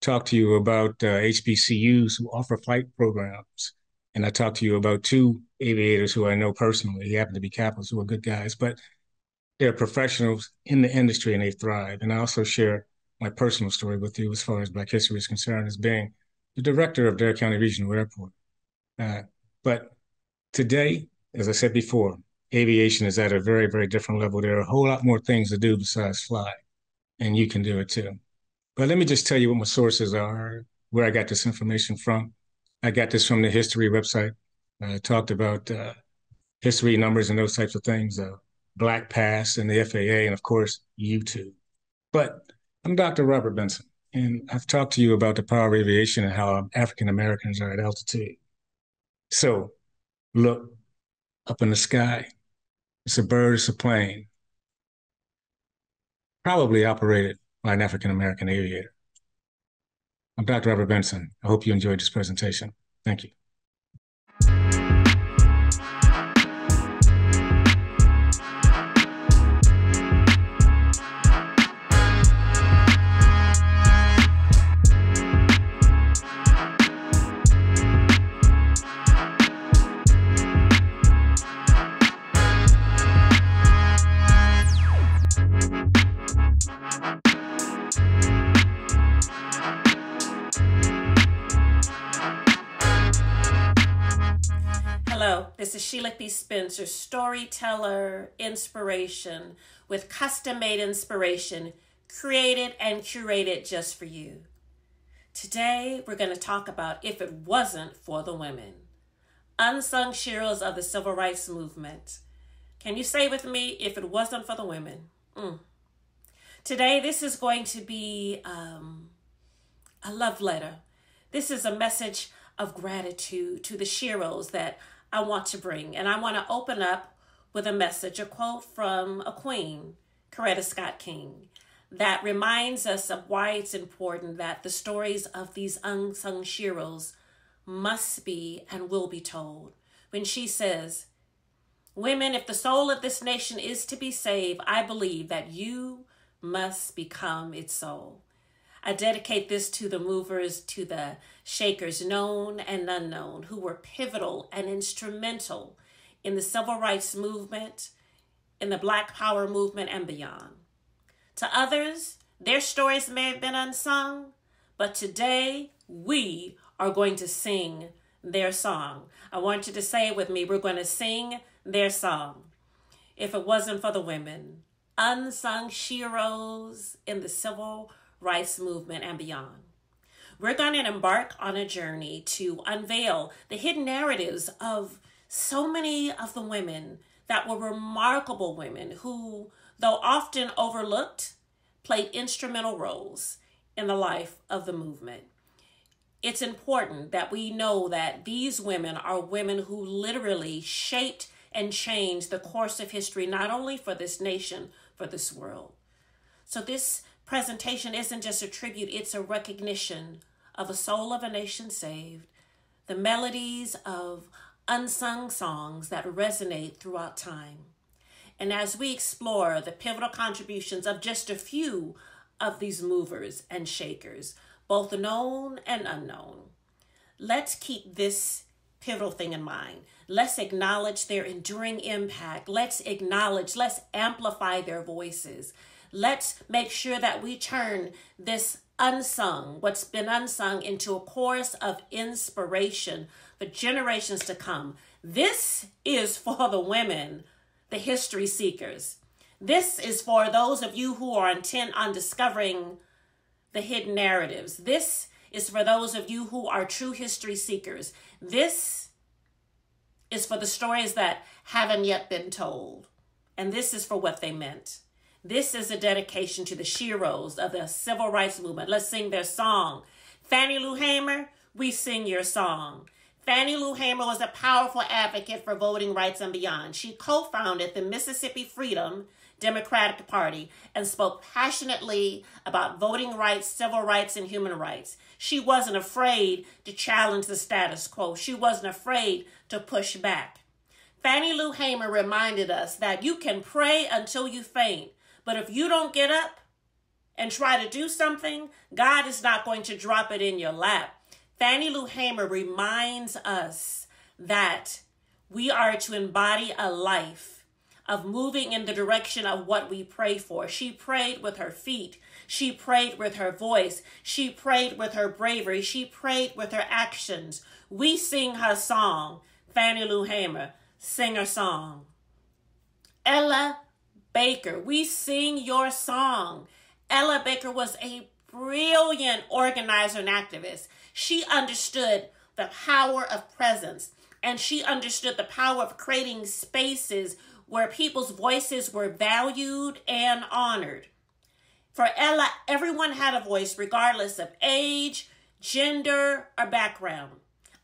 talked to you about HBCUs who offer flight programs. And I talked to you about 2 aviators who I know personally. They happen to be Capitals, who are good guys, but they're professionals in the industry and they thrive. And I also share my personal story with you as far as Black history is concerned, as being the director of Dare County Regional Airport. But today, as I said before, aviation is at a very different level. There are a whole lot more things to do besides fly, and you can do it too. But let me just tell you what my sources are, where I got this information from. I got this from the history website. I talked about history numbers and those types of things, Black Pass and the FAA, and of course, YouTube. But I'm Dr. Robert Benson, and I've talked to you about the power of aviation and how African Americans are at altitude. So look up in the sky. It's a bird, it's a plane, probably operated by an African American aviator. I'm Dr. Robert Benson. I hope you enjoyed this presentation. Thank you. Hello, this is Sheila P. Spencer, storyteller, inspiration with custom-made inspiration created and curated just for you. Today, we're going to talk about If It Wasn't for the Women, unsung heroes of the Civil Rights Movement. Can you say with me, if it wasn't for the women? Today, this is going to be a love letter. This is a message of gratitude to the heroes that I want to bring. And I want to open up with a message, a quote from a queen, Coretta Scott King, that reminds us of why it's important that the stories of these unsung heroes must be and will be told. When she says, "Women, if the soul of this nation is to be saved, I believe that you must become its soul." I dedicate this to the movers, to the shakers, known and unknown, who were pivotal and instrumental in the Civil Rights Movement, in the Black Power movement, and beyond. To others, their stories may have been unsung, but today we are going to sing their song. I want you to say it with me. We're going to sing their song. If it wasn't for the women, unsung heroes in the Civil Rights Movement and beyond. We're going to embark on a journey to unveil the hidden narratives of so many of the women that were remarkable women who, though often overlooked, played instrumental roles in the life of the movement. It's important that we know that these women are women who literally shaped and changed the course of history, not only for this nation, for this world. So this presentation isn't just a tribute, it's a recognition of a soul of a nation saved, the melodies of unsung songs that resonate throughout time. And as we explore the pivotal contributions of just a few of these movers and shakers, both known and unknown, let's keep this pivotal thing in mind. Let's acknowledge their enduring impact. Let's amplify their voices. Let's make sure that we turn this unsung, what's been unsung, into a chorus of inspiration for generations to come. This is for the women, the history seekers. This is for those of you who are intent on discovering the hidden narratives. This is for those of you who are true history seekers. This is for the stories that haven't yet been told. And this is for what they meant. This is a dedication to the heroes of the Civil Rights Movement. Let's sing their song. Fannie Lou Hamer, we sing your song. Fannie Lou Hamer was a powerful advocate for voting rights and beyond. She co-founded the Mississippi Freedom Democratic Party and spoke passionately about voting rights, civil rights, and human rights. She wasn't afraid to challenge the status quo. She wasn't afraid to push back. Fannie Lou Hamer reminded us that you can pray until you faint, but if you don't get up and try to do something, God is not going to drop it in your lap. Fannie Lou Hamer reminds us that we are to embody a life of moving in the direction of what we pray for. She prayed with her feet. She prayed with her voice. She prayed with her bravery. She prayed with her actions. We sing her song. Fannie Lou Hamer, sing her song. Ella Baker, we sing your song. Ella Baker was a brilliant organizer and activist. She understood the power of presence, and she understood the power of creating spaces where people's voices were valued and honored. For Ella, everyone had a voice regardless of age, gender, or background.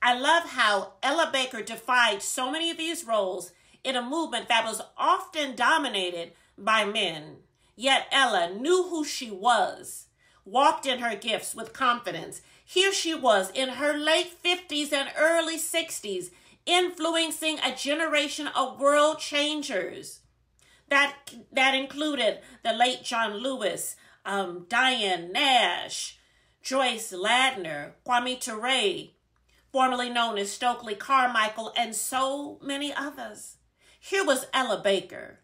I love how Ella Baker defied so many of these roles in a movement that was often dominated by men. Yet Ella knew who she was, walked in her gifts with confidence. Here she was in her late 50s and early 60s, influencing a generation of world changers. That included the late John Lewis, Diane Nash, Joyce Ladner, Kwame Ture, formerly known as Stokely Carmichael, and so many others. Here was Ella Baker,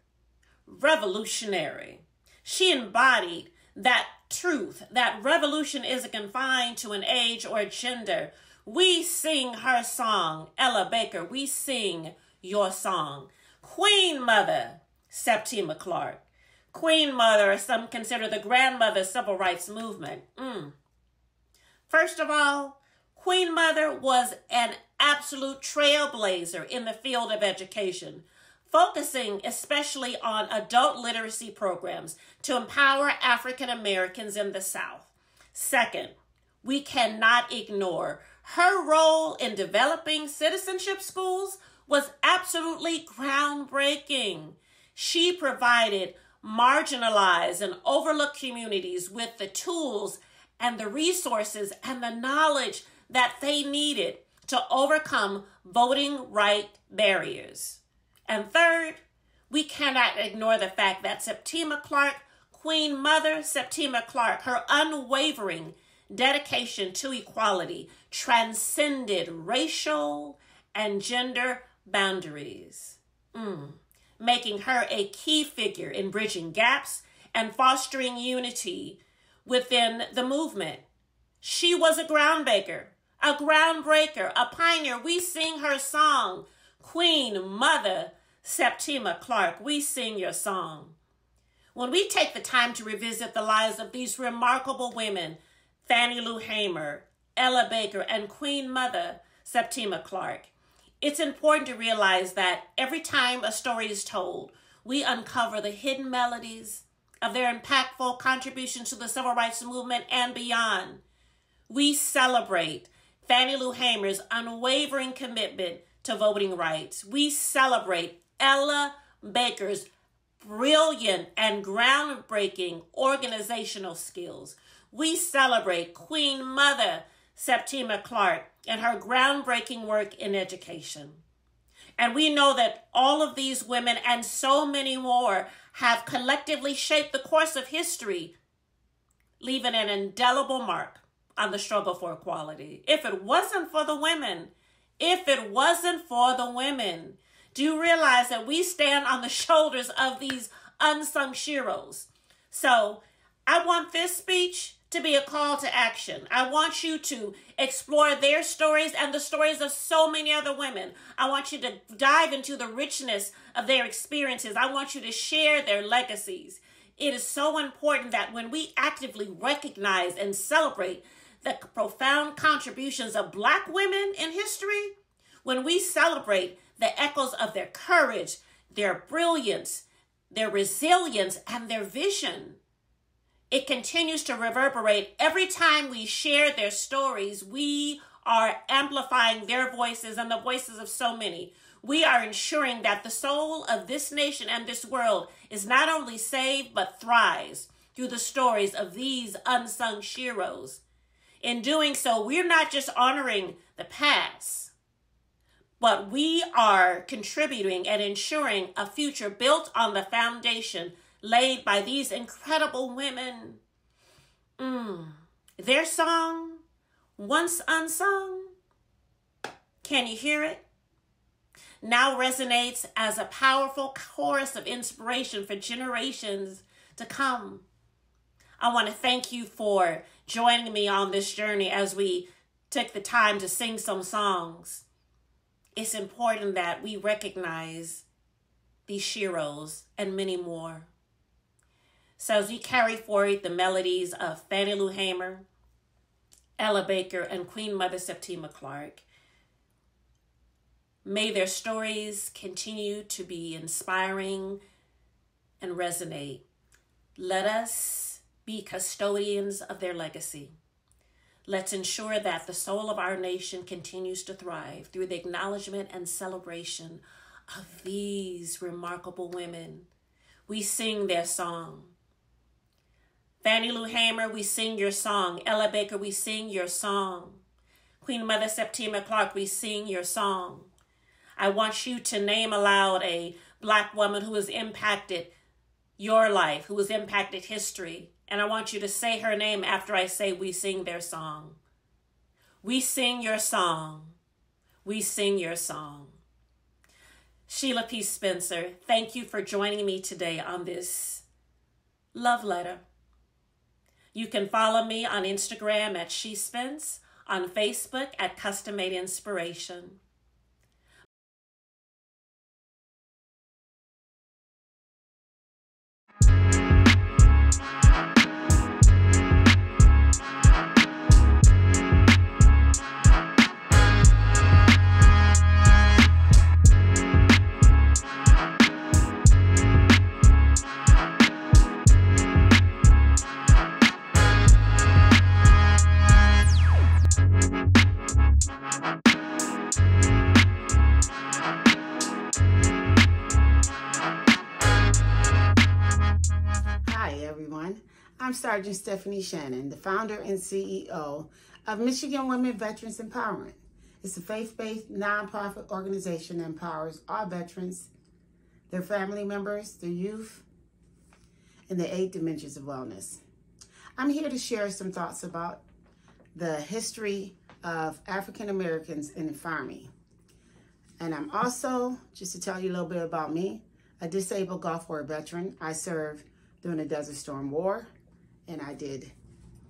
revolutionary. She embodied that truth, that revolution isn't confined to an age or a gender. We sing her song, Ella Baker. We sing your song. Queen Mother, Septima Clark. Queen Mother, or some consider the grandmother of the civil rights movement. First of all, Queen Mother was an absolute trailblazer in the field of education, focusing especially on adult literacy programs to empower African Americans in the South. Second, we cannot ignore her role in developing citizenship schools was absolutely groundbreaking. She provided marginalized and overlooked communities with the tools and the resources and the knowledge that they needed to overcome voting right barriers. And third, we cannot ignore the fact that Septima Clark, Queen Mother Septima Clark, her unwavering dedication to equality transcended racial and gender boundaries, making her a key figure in bridging gaps and fostering unity within the movement. She was a groundbreaker, a pioneer. We sing her song, Queen Mother Septima Clark. We sing your song. When we take the time to revisit the lives of these remarkable women, Fannie Lou Hamer, Ella Baker, and Queen Mother Septima Clark, it's important to realize that every time a story is told, we uncover the hidden melodies of their impactful contributions to the civil rights movement and beyond. We celebrate Fannie Lou Hamer's unwavering commitment to voting rights. We celebrate Ella Baker's brilliant and groundbreaking organizational skills. We celebrate Queen Mother Septima Clark and her groundbreaking work in education. And we know that all of these women and so many more have collectively shaped the course of history, leaving an indelible mark on the struggle for equality. If it wasn't for the women, do you realize that we stand on the shoulders of these unsung heroes? So I want this speech to be a call to action. I want you to explore their stories and the stories of so many other women. I want you to dive into the richness of their experiences. I want you to share their legacies. It is so important that when we actively recognize and celebrate the profound contributions of Black women in history, when we celebrate the echoes of their courage, their brilliance, their resilience, and their vision, it continues to reverberate. Every time we share their stories, we are amplifying their voices and the voices of so many. We are ensuring that the soul of this nation and this world is not only saved, but thrives through the stories of these unsung heroes. In doing so, we're not just honoring the past, but we are contributing and ensuring a future built on the foundation laid by these incredible women. Their song, once unsung, can you hear it? Now resonates as a powerful chorus of inspiration for generations to come. I want to thank you for joining me on this journey as we took the time to sing some songs. It's important that we recognize these heroes and many more. So as we carry forward the melodies of Fannie Lou Hamer, Ella Baker, and Queen Mother Septima Clark, may their stories continue to be inspiring and resonate. Let us be custodians of their legacy. Let's ensure that the soul of our nation continues to thrive through the acknowledgement and celebration of these remarkable women. We sing their song. Fannie Lou Hamer, we sing your song. Ella Baker, we sing your song. Queen Mother Septima Clark, we sing your song. I want you to name aloud a Black woman who has impacted your life, who has impacted history. And I want you to say her name after I say we sing their song. We sing your song. We sing your song. Sheila P. Spencer, thank you for joining me today on this love letter. You can follow me on Instagram at SheSpence, on Facebook at Custom Made Inspiration. I'm Sergeant Stephanie Shannon, the founder and CEO of Michigan Women Veterans Empowerment. It's a faith-based nonprofit organization that empowers all veterans, their family members, their youth, in the 8 dimensions of wellness. I'm here to share some thoughts about the history of African Americans in farming. And I'm also, just to tell you a little bit about me, a disabled Gulf War veteran. I served during the Desert Storm War, and I did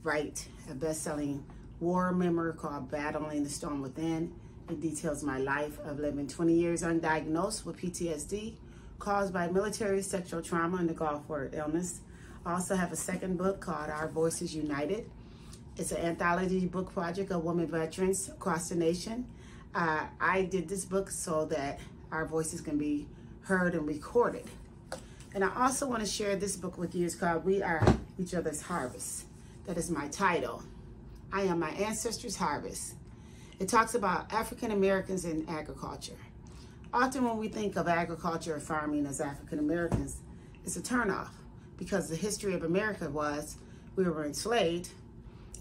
write a best-selling war memoir called Battling the Storm Within. It details my life of living 20 years undiagnosed with PTSD caused by military sexual trauma and the Gulf War illness. I also have a second book called Our Voices United. It's an anthology book project of women veterans across the nation. I did this book so that our voices can be heard and recorded. And I also want to share this book with you. It's called We Are Each Other's Harvest. That is my title. I am my ancestors' harvest. It talks about African Americans in agriculture. Often when we think of agriculture or farming as African Americans, it's a turnoff because the history of America was we were enslaved.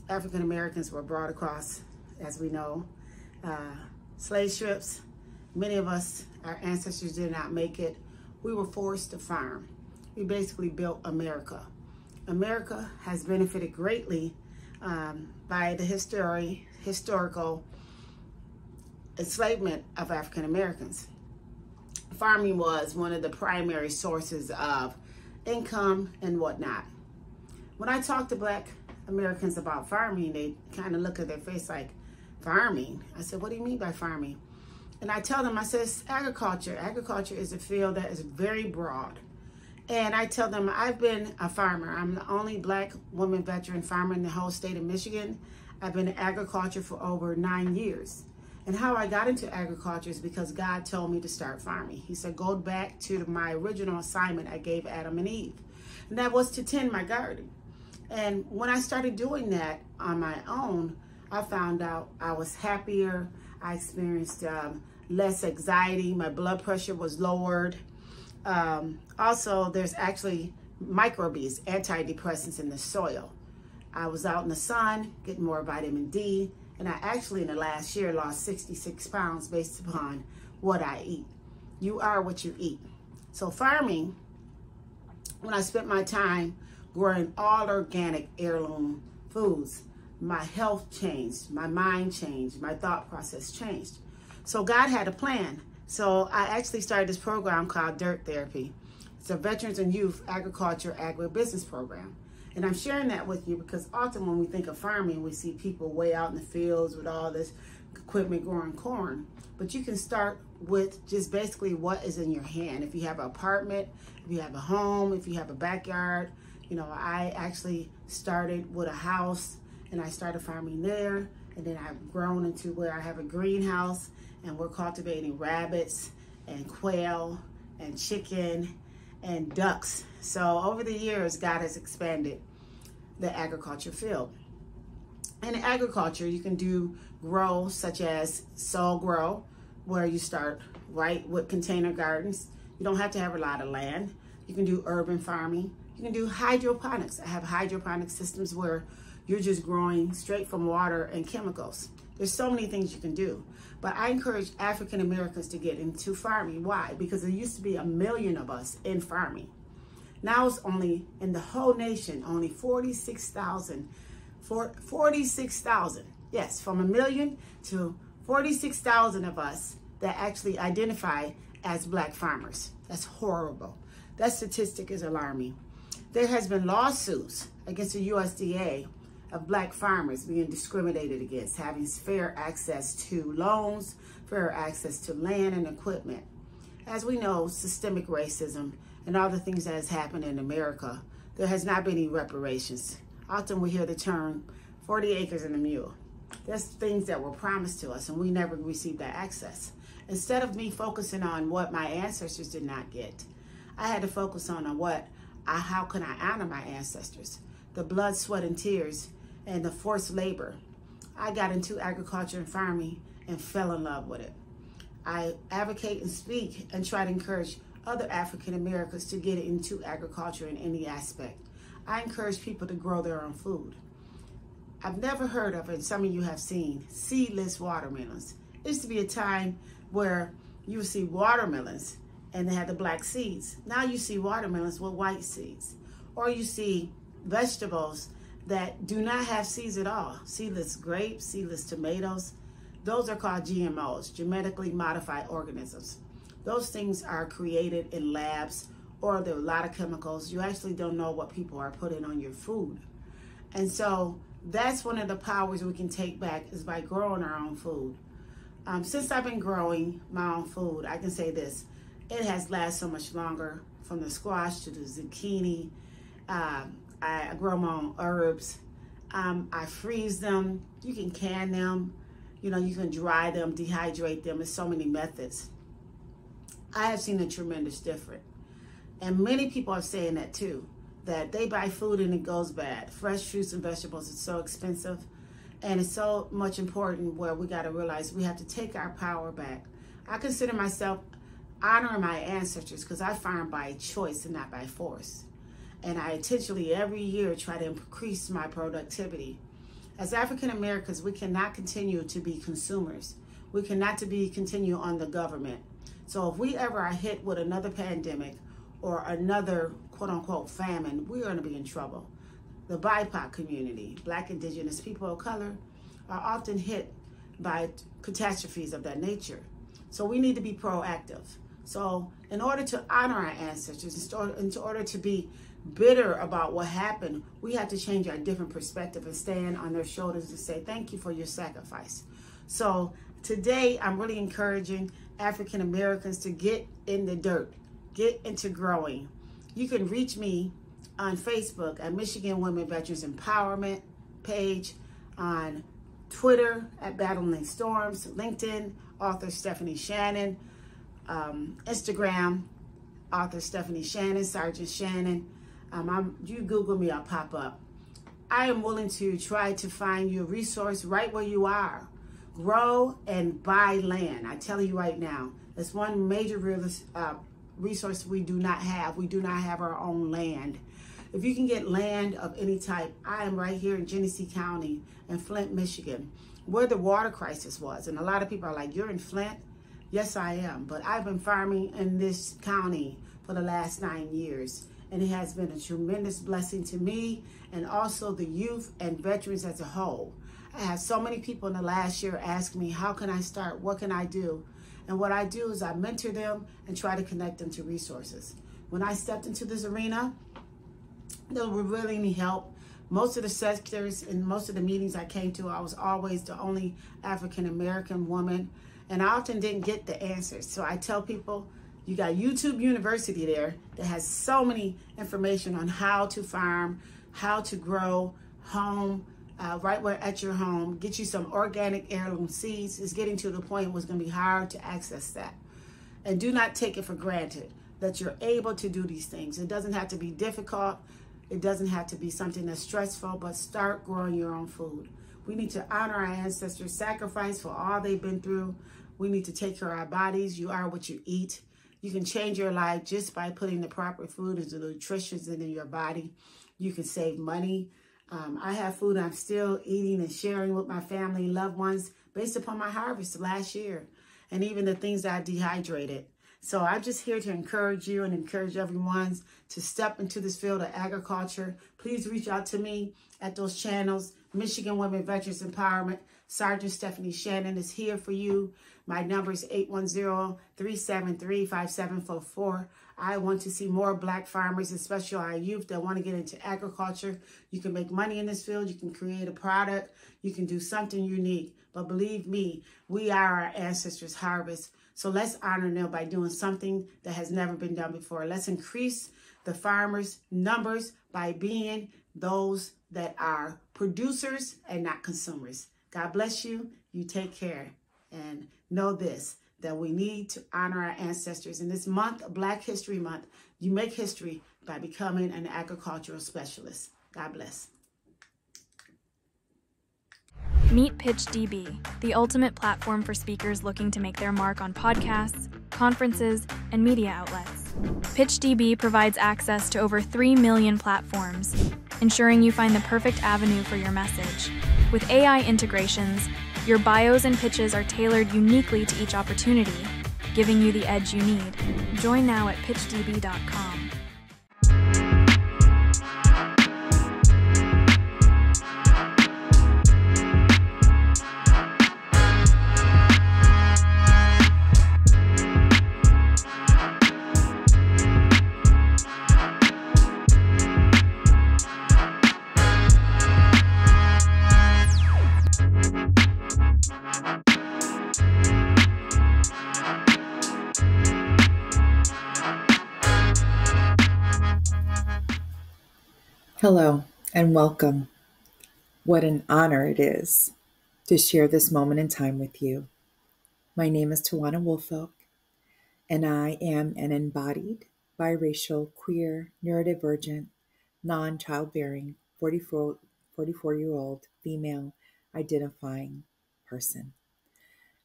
African Americans were brought across, as we know, slave ships. Many of us, our ancestors did not make it. We were forced to farm. We basically built America. America has benefited greatly by the historical enslavement of African Americans. Farming was one of the primary sources of income and whatnot. When I talk to Black Americans about farming, they kind of look at their face like, farming? I said, what do you mean by farming? And I tell them, I said, it's agriculture. Agriculture is a field that is very broad. And I tell them, I've been a farmer. I'm the only Black woman veteran farmer in the whole state of Michigan. I've been in agriculture for over 9 years. And how I got into agriculture is because God told me to start farming. He said, go back to my original assignment I gave Adam and Eve. And that was to tend my garden. And when I started doing that on my own, I found out I was happier. I experienced less anxiety. My blood pressure was lowered. Also, there's actually microbes, antidepressants in the soil. I was out in the sun, getting more vitamin D, and I actually in the last year lost 66 pounds based upon what I eat. You are what you eat. So farming, when I spent my time growing all organic heirloom foods, my health changed, my mind changed, my thought process changed. So God had a plan. So I actually started this program called Dirt Therapy. It's a Veterans and Youth Agriculture Agribusiness Program. And I'm sharing that with you because often when we think of farming, we see people way out in the fields with all this equipment growing corn. But you can start with just basically what is in your hand. If you have an apartment, if you have a home, if you have a backyard. You know, I actually started with a house and I started farming there. And then I've grown into where I have a greenhouse and we're cultivating rabbits and quail and chicken and ducks. So over the years, God has expanded the agriculture field. In agriculture, you can do grow such as soil grow, where you start right with container gardens. You don't have to have a lot of land. You can do urban farming. You can do hydroponics. I have hydroponic systems where you're just growing straight from water and chemicals. There's so many things you can do. But I encourage African Americans to get into farming. Why? Because there used to be 1 million of us in farming. Now it's only, in the whole nation, only 46,000. 46,000. Yes, from 1 million to 46,000 of us that actually identify as black farmers. That's horrible. That statistic is alarming. There has been lawsuits against the USDA of black farmers being discriminated against, having fair access to loans, fair access to land and equipment. As we know, systemic racism and all the things that has happened in America, there has not been any reparations. Often we hear the term 40 acres and a mule. That's things that were promised to us and we never received that access. Instead of me focusing on what my ancestors did not get, I had to focus on how can I honor my ancestors? The blood, sweat, and tears and the forced labor. I got into agriculture and farming and fell in love with it. I advocate and speak and try to encourage other African Americans to get into agriculture in any aspect. I encourage people to grow their own food. I've never heard of, and some of you have seen, seedless watermelons. It used to be a time where you would see watermelons and they had the black seeds. Now you see watermelons with white seeds. Or you see vegetables that do not have seeds at all. Seedless grapes, seedless tomatoes. Those are called GMOs, genetically modified organisms. Those things are created in labs, or there are a lot of chemicals. You actually don't know what people are putting on your food. And so that's one of the powers we can take back, is by growing our own food. Since I've been growing my own food, I can say this, it has lasted so much longer, from the squash to the zucchini. I grow my own herbs. I freeze them. You can can them. You know, you can dry them, dehydrate them. There's so many methods. I have seen a tremendous difference. And many people are saying that too, that they buy food and it goes bad. Fresh fruits and vegetables are so expensive. And it's so much important where we got to realize we have to take our power back. I consider myself honoring my ancestors because I farm by choice and not by force. And I intentionally every year try to increase my productivity. As African Americans, we cannot continue to be consumers. We cannot continue on the government. So if we ever are hit with another pandemic or another quote unquote famine, we're going to be in trouble. The BIPOC community, Black, Indigenous, people of color, are often hit by catastrophes of that nature. So we need to be proactive. So in order to honor our ancestors, in order to be bitter about what happened, we have to change our different perspective and stand on their shoulders and say, thank you for your sacrifice. So today, I'm really encouraging African Americans to get in the dirt, get into growing. You can reach me on Facebook at Michigan Women Veterans Empowerment page, on Twitter at Battling Storms, LinkedIn, author Stephanie Shannon, Instagram, author Stephanie Shannon, Sergeant Shannon. You Google me, I'll pop up. I am willing to try to find you a resource right where you are. Grow and buy land. I tell you right now, that's one major resource we do not have. We do not have our own land. If you can get land of any type, I am right here in Genesee County in Flint, Michigan, where the water crisis was. And a lot of people are like, you're in Flint? Yes, I am. But I've been farming in this county for the last 9 years. And it has been a tremendous blessing to me and also the youth and veterans as a whole. I had so many people in the last year ask me, how can I start? What can I do? And what I do is I mentor them and try to connect them to resources. When I stepped into this arena, they really need help. Most of the sectors and most of the meetings I came to, I was always the only African-American woman, and I often didn't get the answers. So I tell people, you got YouTube University there that has so many information on how to farm, how to grow home, right where at your home, get you some organic heirloom seeds. It's getting to the point where it's going to be hard to access that. And do not take it for granted that you're able to do these things. It doesn't have to be difficult. It doesn't have to be something that's stressful, but start growing your own food. We need to honor our ancestors' sacrifice for all they've been through. We need to take care of our bodies. You are what you eat. You can change your life just by putting the proper food and the nutrition into your body. You can save money. I have food I'm still eating and sharing with my family and loved ones based upon my harvest last year, and even the things that I dehydrated. So I'm just here to encourage you and encourage everyone to step into this field of agriculture. Please reach out to me at those channels. Michigan Women Veterans Empowerment. Sergeant Stephanie Shannon is here for you. My number is 810-373-5744. I want to see more Black farmers, especially our youth that want to get into agriculture. You can make money in this field. You can create a product. You can do something unique. But believe me, we are our ancestors' harvest. So let's honor them by doing something that has never been done before. Let's increase the farmers' numbers by being those that are producers and not consumers. God bless you. You take care. And know this, that we need to honor our ancestors. In this month, Black History Month, you make history by becoming an agricultural specialist. God bless. Meet PitchDB, the ultimate platform for speakers looking to make their mark on podcasts, conferences, and media outlets. PitchDB provides access to over 3 million platforms, ensuring you find the perfect avenue for your message. With AI integrations, your bios and pitches are tailored uniquely to each opportunity, giving you the edge you need. Join now at pitchdb.com. Hello and welcome. What an honor it is to share this moment in time with you. My name is Tawana Woolfolk, and I am an embodied, biracial, queer, neurodivergent, non-childbearing, 44-year-old female identifying person.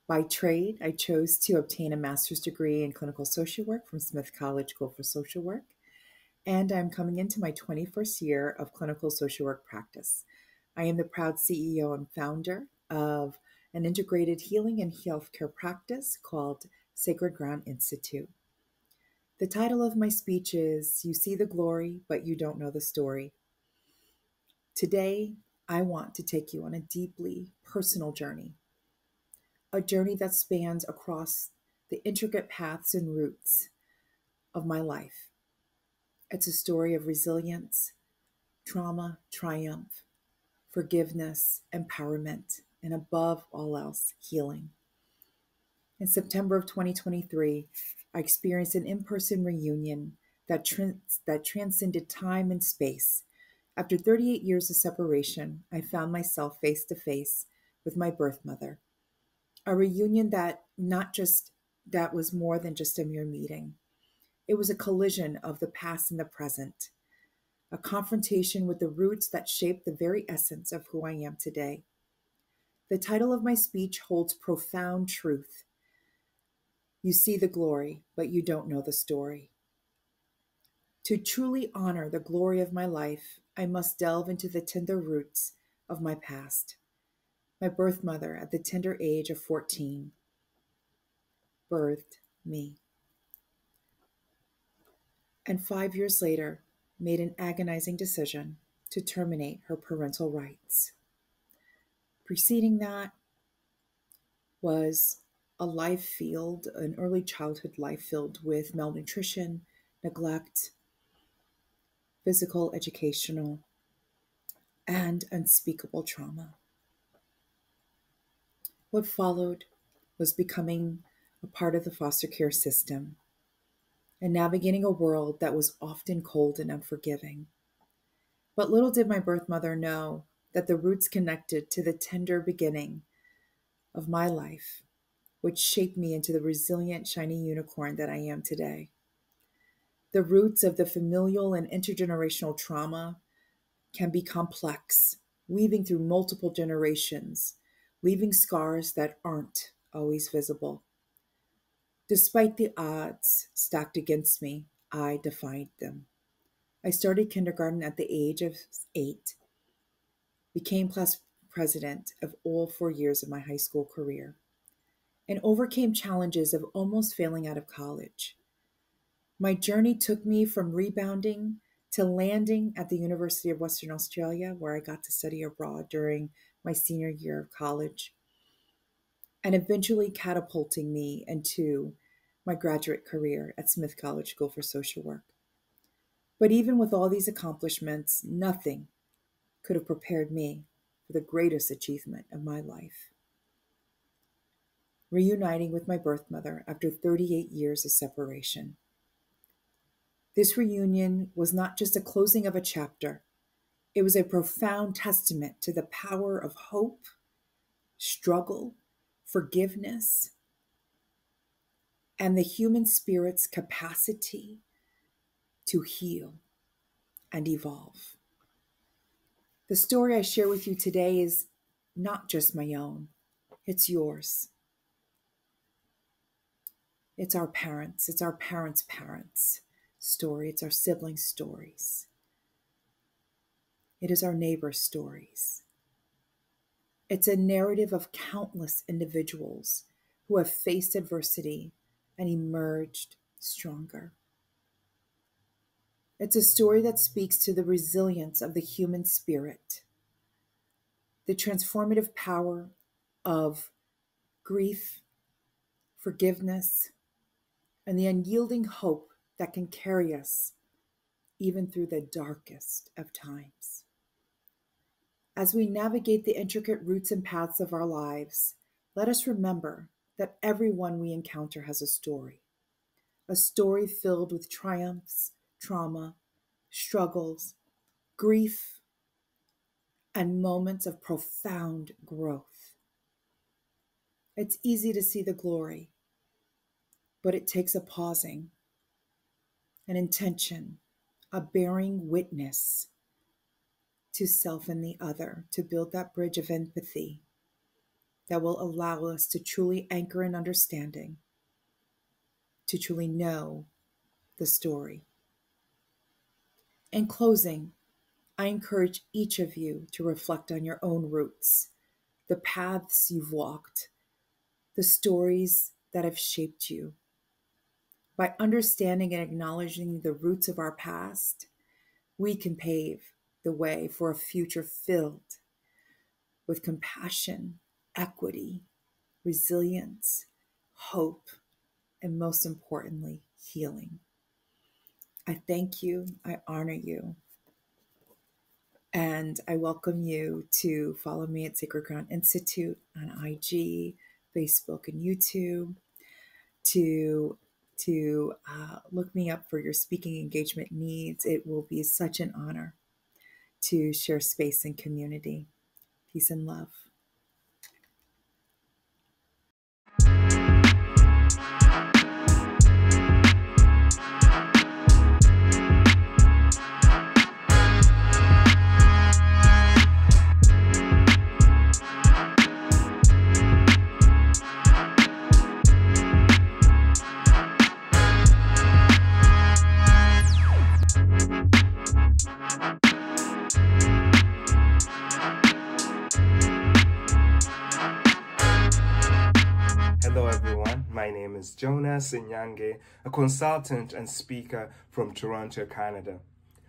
By trade, I chose to obtain a master's degree in clinical social work from Smith College School for Social Work, and I'm coming into my 21st year of clinical social work practice. I am the proud CEO and founder of an integrated healing and healthcare practice called Sacred Ground Institute. The title of my speech is You See the Glory, but You Don't Know the Story. Today, I want to take you on a deeply personal journey, a journey that spans across the intricate paths and routes of my life. It's a story of resilience, trauma, triumph, forgiveness, empowerment, and above all else, healing. In September of 2023, I experienced an in-person reunion that transcended time and space. After 38 years of separation, I found myself face to face with my birth mother. A reunion that was more than just a mere meeting. It was a collision of the past and the present, a confrontation with the roots that shaped the very essence of who I am today. The title of my speech holds profound truth. You see the glory, but you don't know the story. To truly honor the glory of my life, I must delve into the tender roots of my past. My birth mother, at the tender age of 14, birthed me. And 5 years later, made an agonizing decision to terminate her parental rights. Preceding that was an early childhood life filled with malnutrition, neglect, physical, educational, and unspeakable trauma. What followed was becoming a part of the foster care system and navigating a world that was often cold and unforgiving. But little did my birth mother know that the roots connected to the tender beginning of my life, which shaped me into the resilient, shiny unicorn that I am today. The roots of the familial and intergenerational trauma can be complex, weaving through multiple generations, leaving scars that aren't always visible. Despite the odds stacked against me, I defied them. I started kindergarten at the age of 8, became class president of all 4 years of my high school career, and overcame challenges of almost failing out of college. My journey took me from rebounding to landing at the University of Western Australia, where I got to study abroad during my senior year of college, and eventually catapulting me into my graduate career at Smith College School for Social Work. But even with all these accomplishments, nothing could have prepared me for the greatest achievement of my life: reuniting with my birth mother after 38 years of separation. This reunion was not just a closing of a chapter. It was a profound testament to the power of hope, struggle, forgiveness, and the human spirit's capacity to heal and evolve. The story I share with you today is not just my own, it's yours. It's our parents' parents' story. It's our siblings' stories. It is our neighbors' stories. It's a narrative of countless individuals who have faced adversity and emerged stronger. It's a story that speaks to the resilience of the human spirit, the transformative power of grief, forgiveness, and the unyielding hope that can carry us even through the darkest of times. As we navigate the intricate routes and paths of our lives, let us remember that everyone we encounter has a story filled with triumphs, trauma, struggles, grief, and moments of profound growth. It's easy to see the glory, but it takes a pausing, an intention, a bearing witness to self and the other, to build that bridge of empathy that will allow us to truly anchor in understanding, to truly know the story. In closing, I encourage each of you to reflect on your own roots, the paths you've walked, the stories that have shaped you. By understanding and acknowledging the roots of our past, we can pave the way for a future filled with compassion, equity, resilience, hope, and most importantly, healing. I thank you, I honor you, and I welcome you to follow me at Sacred Ground Institute on IG, Facebook, and YouTube, to look me up for your speaking engagement needs. It will be such an honor to share space and community. Peace and love. My name is Jonas Nyange, a consultant and speaker from Toronto, Canada.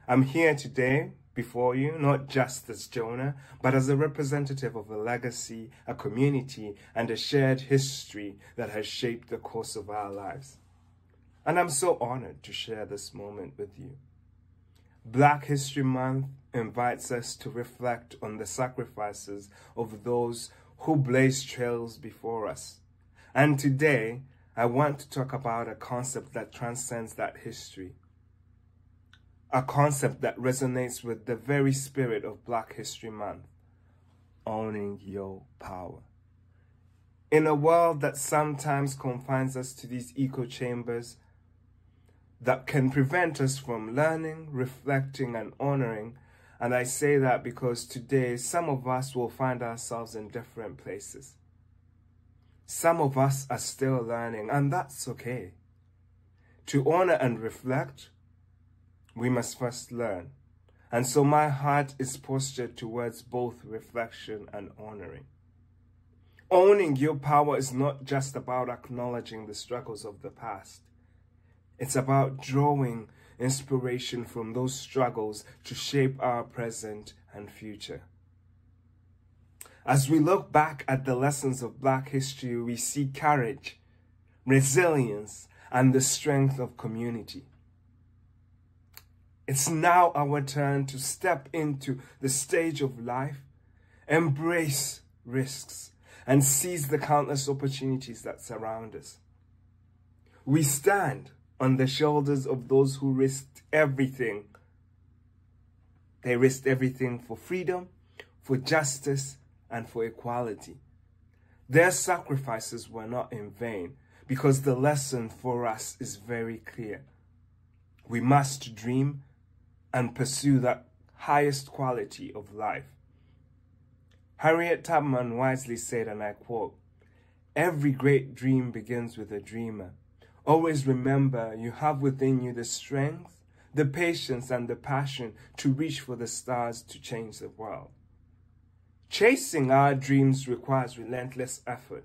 I'm here today before you, not just as Jonah, but as a representative of a legacy, a community, and a shared history that has shaped the course of our lives. And I'm so honored to share this moment with you. Black History Month invites us to reflect on the sacrifices of those who blazed trails before us. And today, I want to talk about a concept that transcends that history. A concept that resonates with the very spirit of Black History Month: owning your power. In a world that sometimes confines us to these echo chambers, that can prevent us from learning, reflecting, and honoring. And I say that because today some of us will find ourselves in different places. Some of us are still learning, and that's okay. To honor and reflect, we must first learn. And so my heart is postured towards both reflection and honoring. Owning your power is not just about acknowledging the struggles of the past. It's about drawing inspiration from those struggles to shape our present and future. As we look back at the lessons of Black history, we see courage, resilience, and the strength of community. It's now our turn to step into the stage of life, embrace risks, and seize the countless opportunities that surround us. We stand on the shoulders of those who risked everything. They risked everything for freedom, for justice, and for equality. Their sacrifices were not in vain, because the lesson for us is very clear. We must dream and pursue that highest quality of life. Harriet Tubman wisely said, and I quote, "Every great dream begins with a dreamer. Always remember you have within you the strength, the patience, and the passion to reach for the stars to change the world." Chasing our dreams requires relentless effort.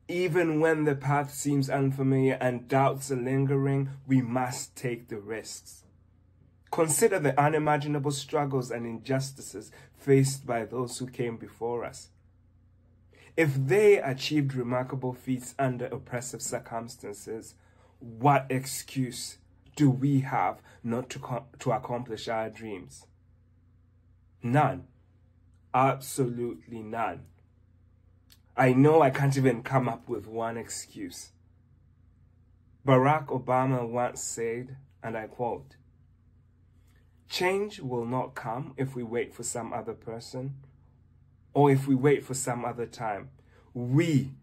Even when the path seems unfamiliar and doubts are lingering, we must take the risks. Consider the unimaginable struggles and injustices faced by those who came before us. If they achieved remarkable feats under oppressive circumstances, what excuse do we have not to accomplish our dreams? None. Absolutely none. I know I can't even come up with one excuse. Barack Obama once said, and I quote, "Change will not come if we wait for some other person or if we wait for some other time. We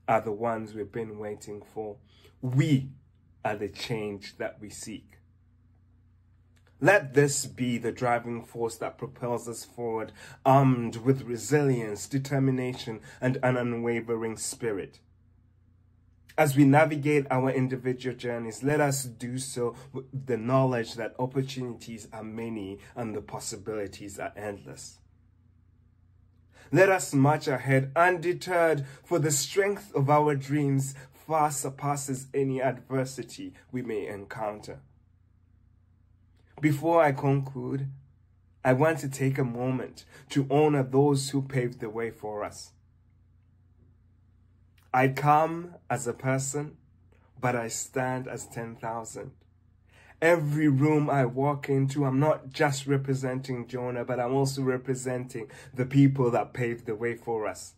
are the ones we've been waiting for. We are the change that we seek." Let this be the driving force that propels us forward, armed with resilience, determination, and an unwavering spirit. As we navigate our individual journeys, let us do so with the knowledge that opportunities are many and the possibilities are endless. Let us march ahead undeterred, for the strength of our dreams far surpasses any adversity we may encounter. Before I conclude, I want to take a moment to honor those who paved the way for us. I come as a person, but I stand as 10,000. Every room I walk into, I'm not just representing Jonah, but I'm also representing the people that paved the way for us.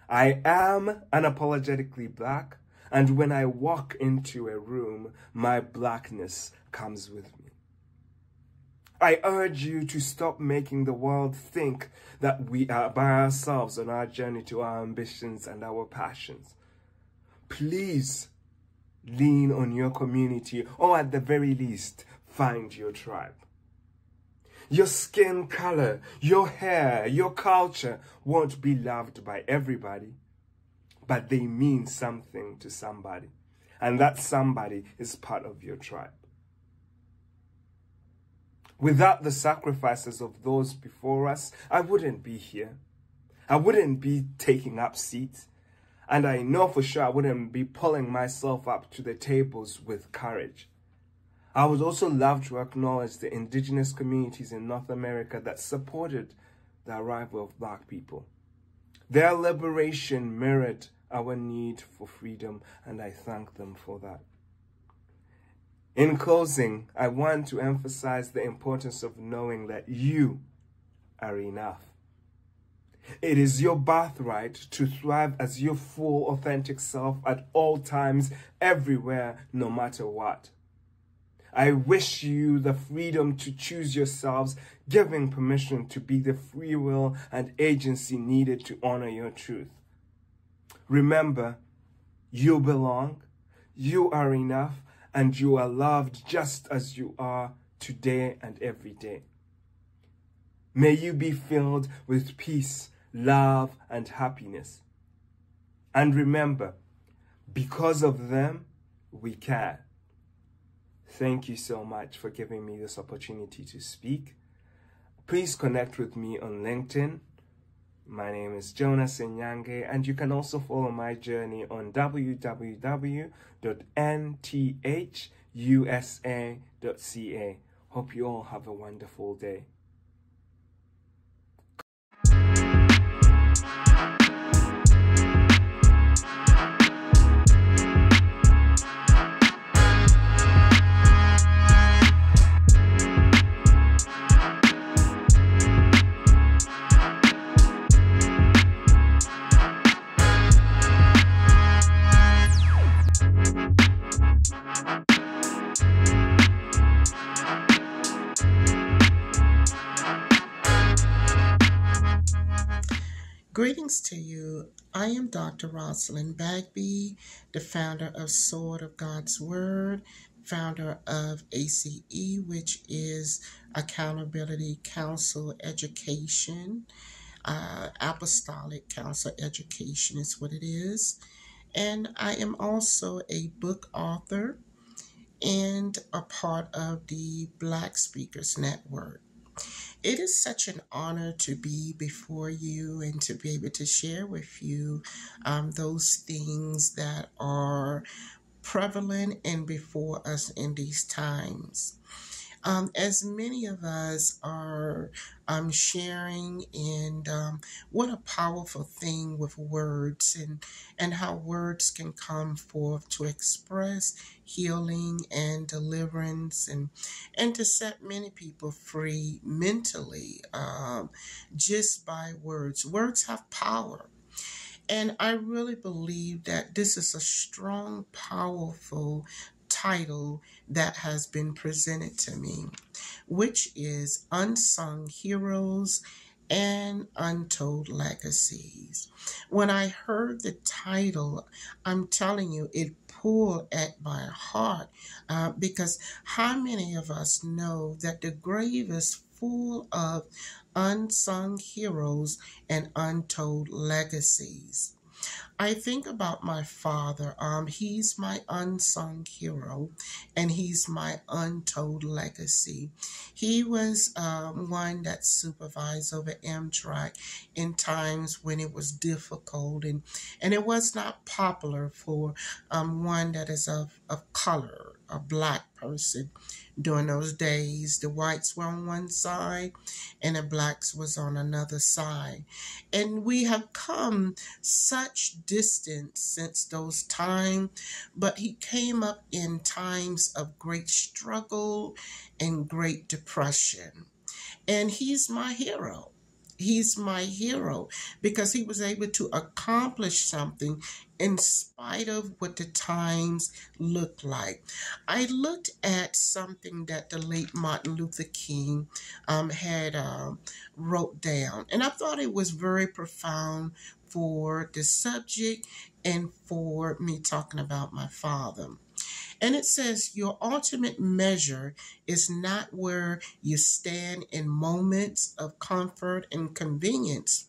I am unapologetically Black, and when I walk into a room, my Blackness comes with me. I urge you to stop making the world think that we are by ourselves on our journey to our ambitions and our passions. Please lean on your community, or at the very least, find your tribe. Your skin color, your hair, your culture won't be loved by everybody, but they mean something to somebody, and that somebody is part of your tribe. Without the sacrifices of those before us, I wouldn't be here. I wouldn't be taking up seats. And I know for sure I wouldn't be pulling myself up to the tables with courage. I would also love to acknowledge the indigenous communities in North America that supported the arrival of Black people. Their liberation mirrored our need for freedom, and I thank them for that. In closing, I want to emphasize the importance of knowing that you are enough. It is your birthright to thrive as your full, authentic self at all times, everywhere, no matter what. I wish you the freedom to choose yourselves, giving permission to be the free will and agency needed to honor your truth. Remember, you belong, you are enough, and you are loved just as you are today and every day. May you be filled with peace, love, and happiness. And remember, because of them, we can. Thank you so much for giving me this opportunity to speak. Please connect with me on LinkedIn. My name is Jonas Nyange, and you can also follow my journey on www.nthusa.ca. Hope you all have a wonderful day. Greetings to you. I am Dr. Rosalind Bagby, the founder of Sword of God's Word, founder of ACE, which is Accountability Council Education. Apostolic Council Education is what it is. And I am also a book author and a part of the Black Speakers Network. It is such an honor to be before you and to be able to share with you those things that are prevalent and before us in these times. As many of us are sharing, and what a powerful thing with words, and how words can come forth to express healing and deliverance, and to set many people free mentally just by words. Words have power. And I really believe that this is a strong, powerful title that has been presented to me, which is Unsung Heroes and Untold Legacies. When I heard the title, I'm telling you, it pulled at my heart because how many of us know that the grave is full of unsung heroes and untold legacies? I think about my father. He's my unsung hero, and he's my untold legacy. He was one that supervised over Amtrak in times when it was difficult, and it was not popular for one that is of color, a black person. During those days, the whites were on one side and the blacks was on another side. And we have come such distance since those times, but he came up in times of great struggle and great depression. And he's my hero. He's my hero because he was able to accomplish something in spite of what the times looked like. I looked at something that the late Martin Luther King had wrote down, and I thought it was very profound for the subject and for me talking about my father. And it says, your ultimate measure is not where you stand in moments of comfort and convenience,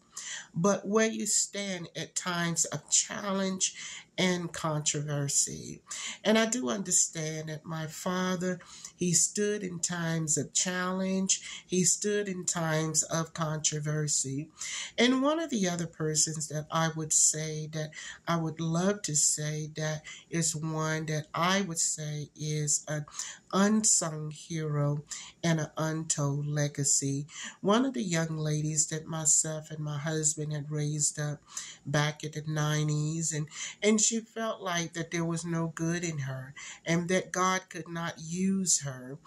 but where you stand at times of challenge and controversy. And I do understand that my father, he stood in times of challenge. He stood in times of controversy. And one of the other persons that I would say that I would love to say that is one that I would say is an unsung hero and an untold legacy. One of the young ladies that myself and my husband had raised up back in the 90s, and she felt like that there was no good in her and that God could not use her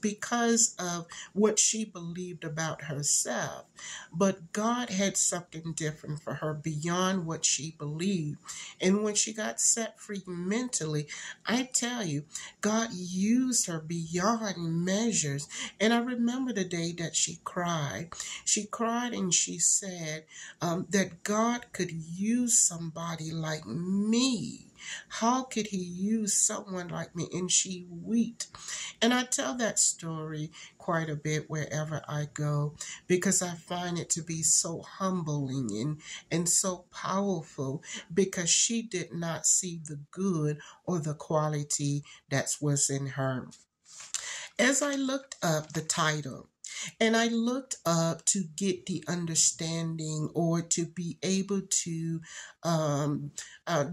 because of what she believed about herself. But God had something different for her beyond what she believed. And when she got set free mentally, I tell you, God used used her beyond measures. And I remember the day that she cried. She cried and she said that God could use somebody like me. How could he use someone like me? And she wept. And I tell that story quite a bit wherever I go because I find it to be so humbling and so powerful because she did not see the good or the quality that was in her. As I looked up the title, and I looked up to get the understanding or to be able to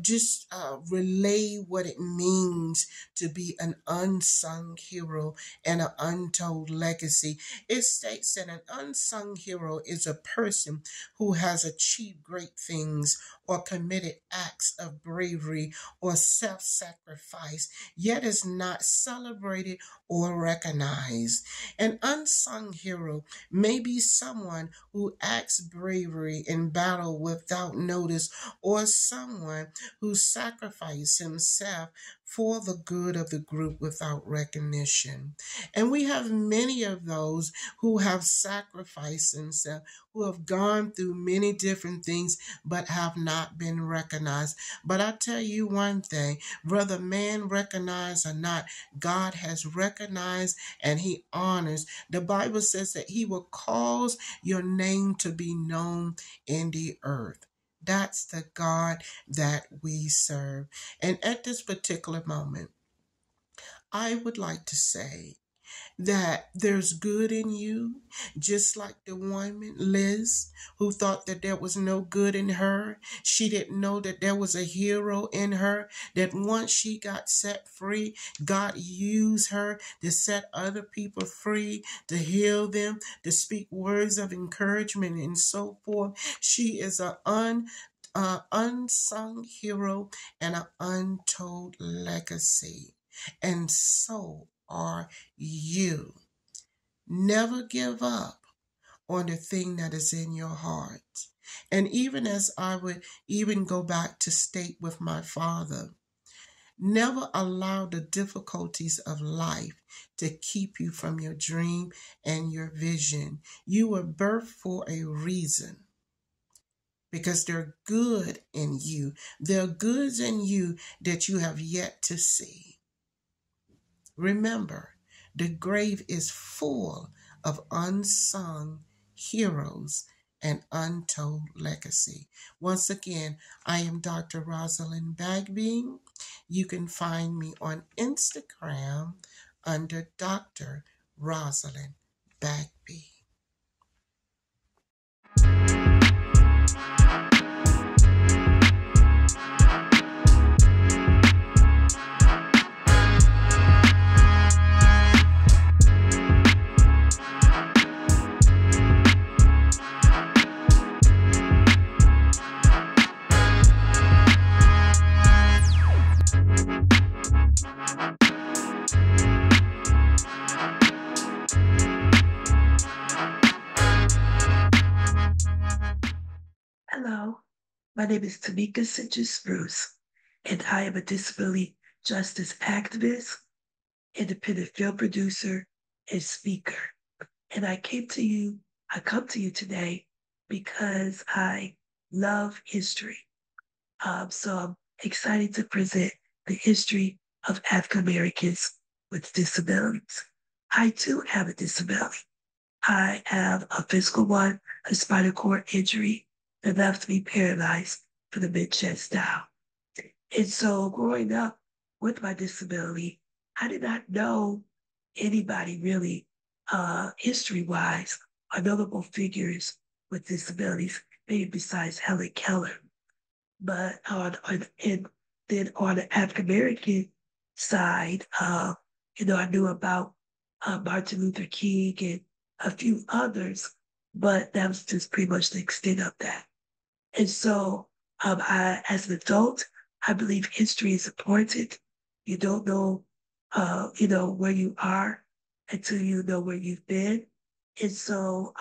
just relay what it means to be an unsung hero and an untold legacy. It states that an unsung hero is a person who has achieved great things or committed acts of bravery or self-sacrifice, yet is not celebrated or recognized. An unsung hero may be someone who acts bravery in battle without notice, or someone who sacrificed himself for the good of the group without recognition. And we have many of those who have sacrificed themselves, who have gone through many different things, but have not been recognized. But I tell you one thing, whether man recognize or not, God has recognized and he honors. The Bible says that he will cause your name to be known in the earth. That's the God that we serve. And at this particular moment, I would like to say that there's good in you, just like the woman, Liz, who thought that there was no good in her. She didn't know that there was a hero in her, that once she got set free, God used her to set other people free, to heal them, to speak words of encouragement and so forth. She is an unsung hero and an untold legacy. And so are you. Never give up on the thing that is in your heart. And even as I would even go back to state with my father, never allow the difficulties of life to keep you from your dream and your vision. You were birthed for a reason, because they're good in you. There are goods in you that you have yet to see. Remember, the grave is full of unsung heroes and untold legacy. Once again, I am Dr. Rosalind Bagby. You can find me on Instagram under Dr. Rosalind Bagby. Hello, my name is Tamika Citrus-Spruce, and I am a disability justice activist, independent film producer, and speaker. And I come to you today because I love history. So I'm excited to present the history of African Americans with disabilities. I too have a disability. I have a physical one, a spinal cord injury that left me paralyzed for the mid-chest down. And so growing up with my disability, I did not know anybody really, history-wise, or notable figures with disabilities, maybe besides Helen Keller. But and then on the African American side, I knew about Martin Luther King and a few others, but that was just pretty much the extent of that. And so, as an adult, I believe history is important. You don't know, where you are until you know where you've been. And so,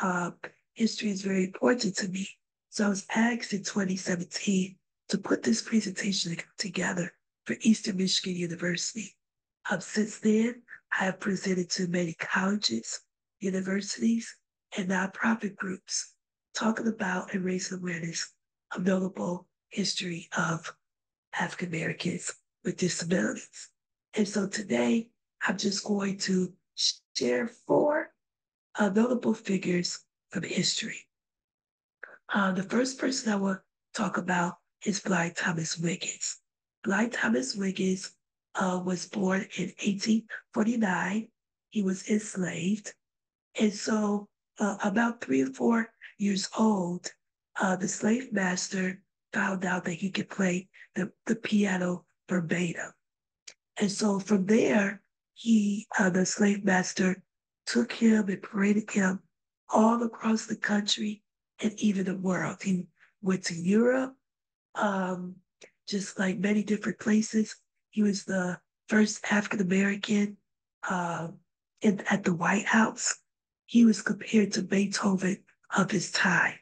history is very important to me. So I was asked in 2017 to put this presentation together for Eastern Michigan University. Since then, I have presented to many colleges, universities, and nonprofit groups talking about and raising awareness of notable history of African Americans with disabilities. And so today, I'm just going to share four notable figures from history. The first person I will talk about is Blind Thomas Wiggins. Blind Thomas Wiggins was born in 1849. He was enslaved. And so, about 3 or 4 years old, the slave master found out that he could play the piano verbatim. And so from there, the slave master took him and paraded him all across the country and even the world. He went to Europe, just like many different places. He was the first African American at the White House. He was compared to Beethoven of his time.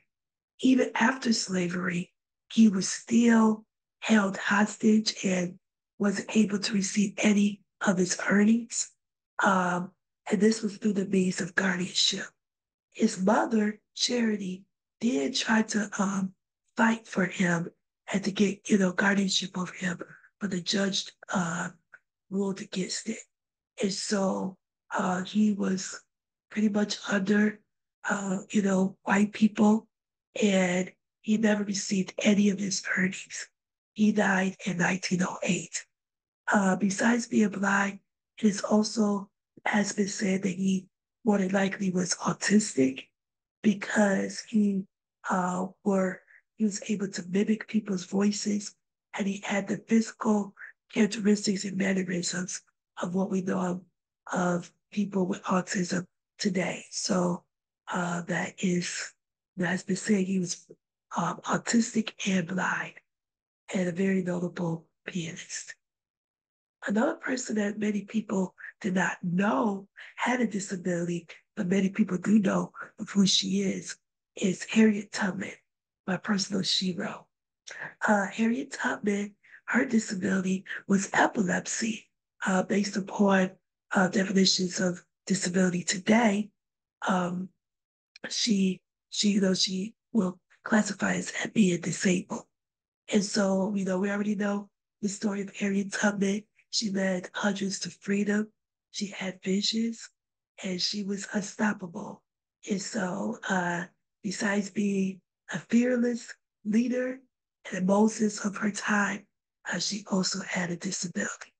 Even after slavery, he was still held hostage and wasn't able to receive any of his earnings. And this was through the means of guardianship. His mother, Charity, did try to fight for him and to get, guardianship over him, but the judge ruled against it. And so he was pretty much under, white people, and he never received any of his earnings. He died in 1908. Besides being blind, it is also has been said that he more than likely was autistic because he was able to mimic people's voices, and he had the physical characteristics and mannerisms of what we know of people with autism today. So that has been said he was autistic and blind, and a very notable pianist. Another person that many people did not know had a disability, but many people do know of who she is Harriet Tubman, my personal shero. Harriet Tubman, her disability was epilepsy. Based upon definitions of disability today, she will classify as being disabled. And so, we already know the story of Harriet Tubman. She led hundreds to freedom. She had visions, and she was unstoppable. And so, besides being a fearless leader and a Moses of her time, she also had a disability.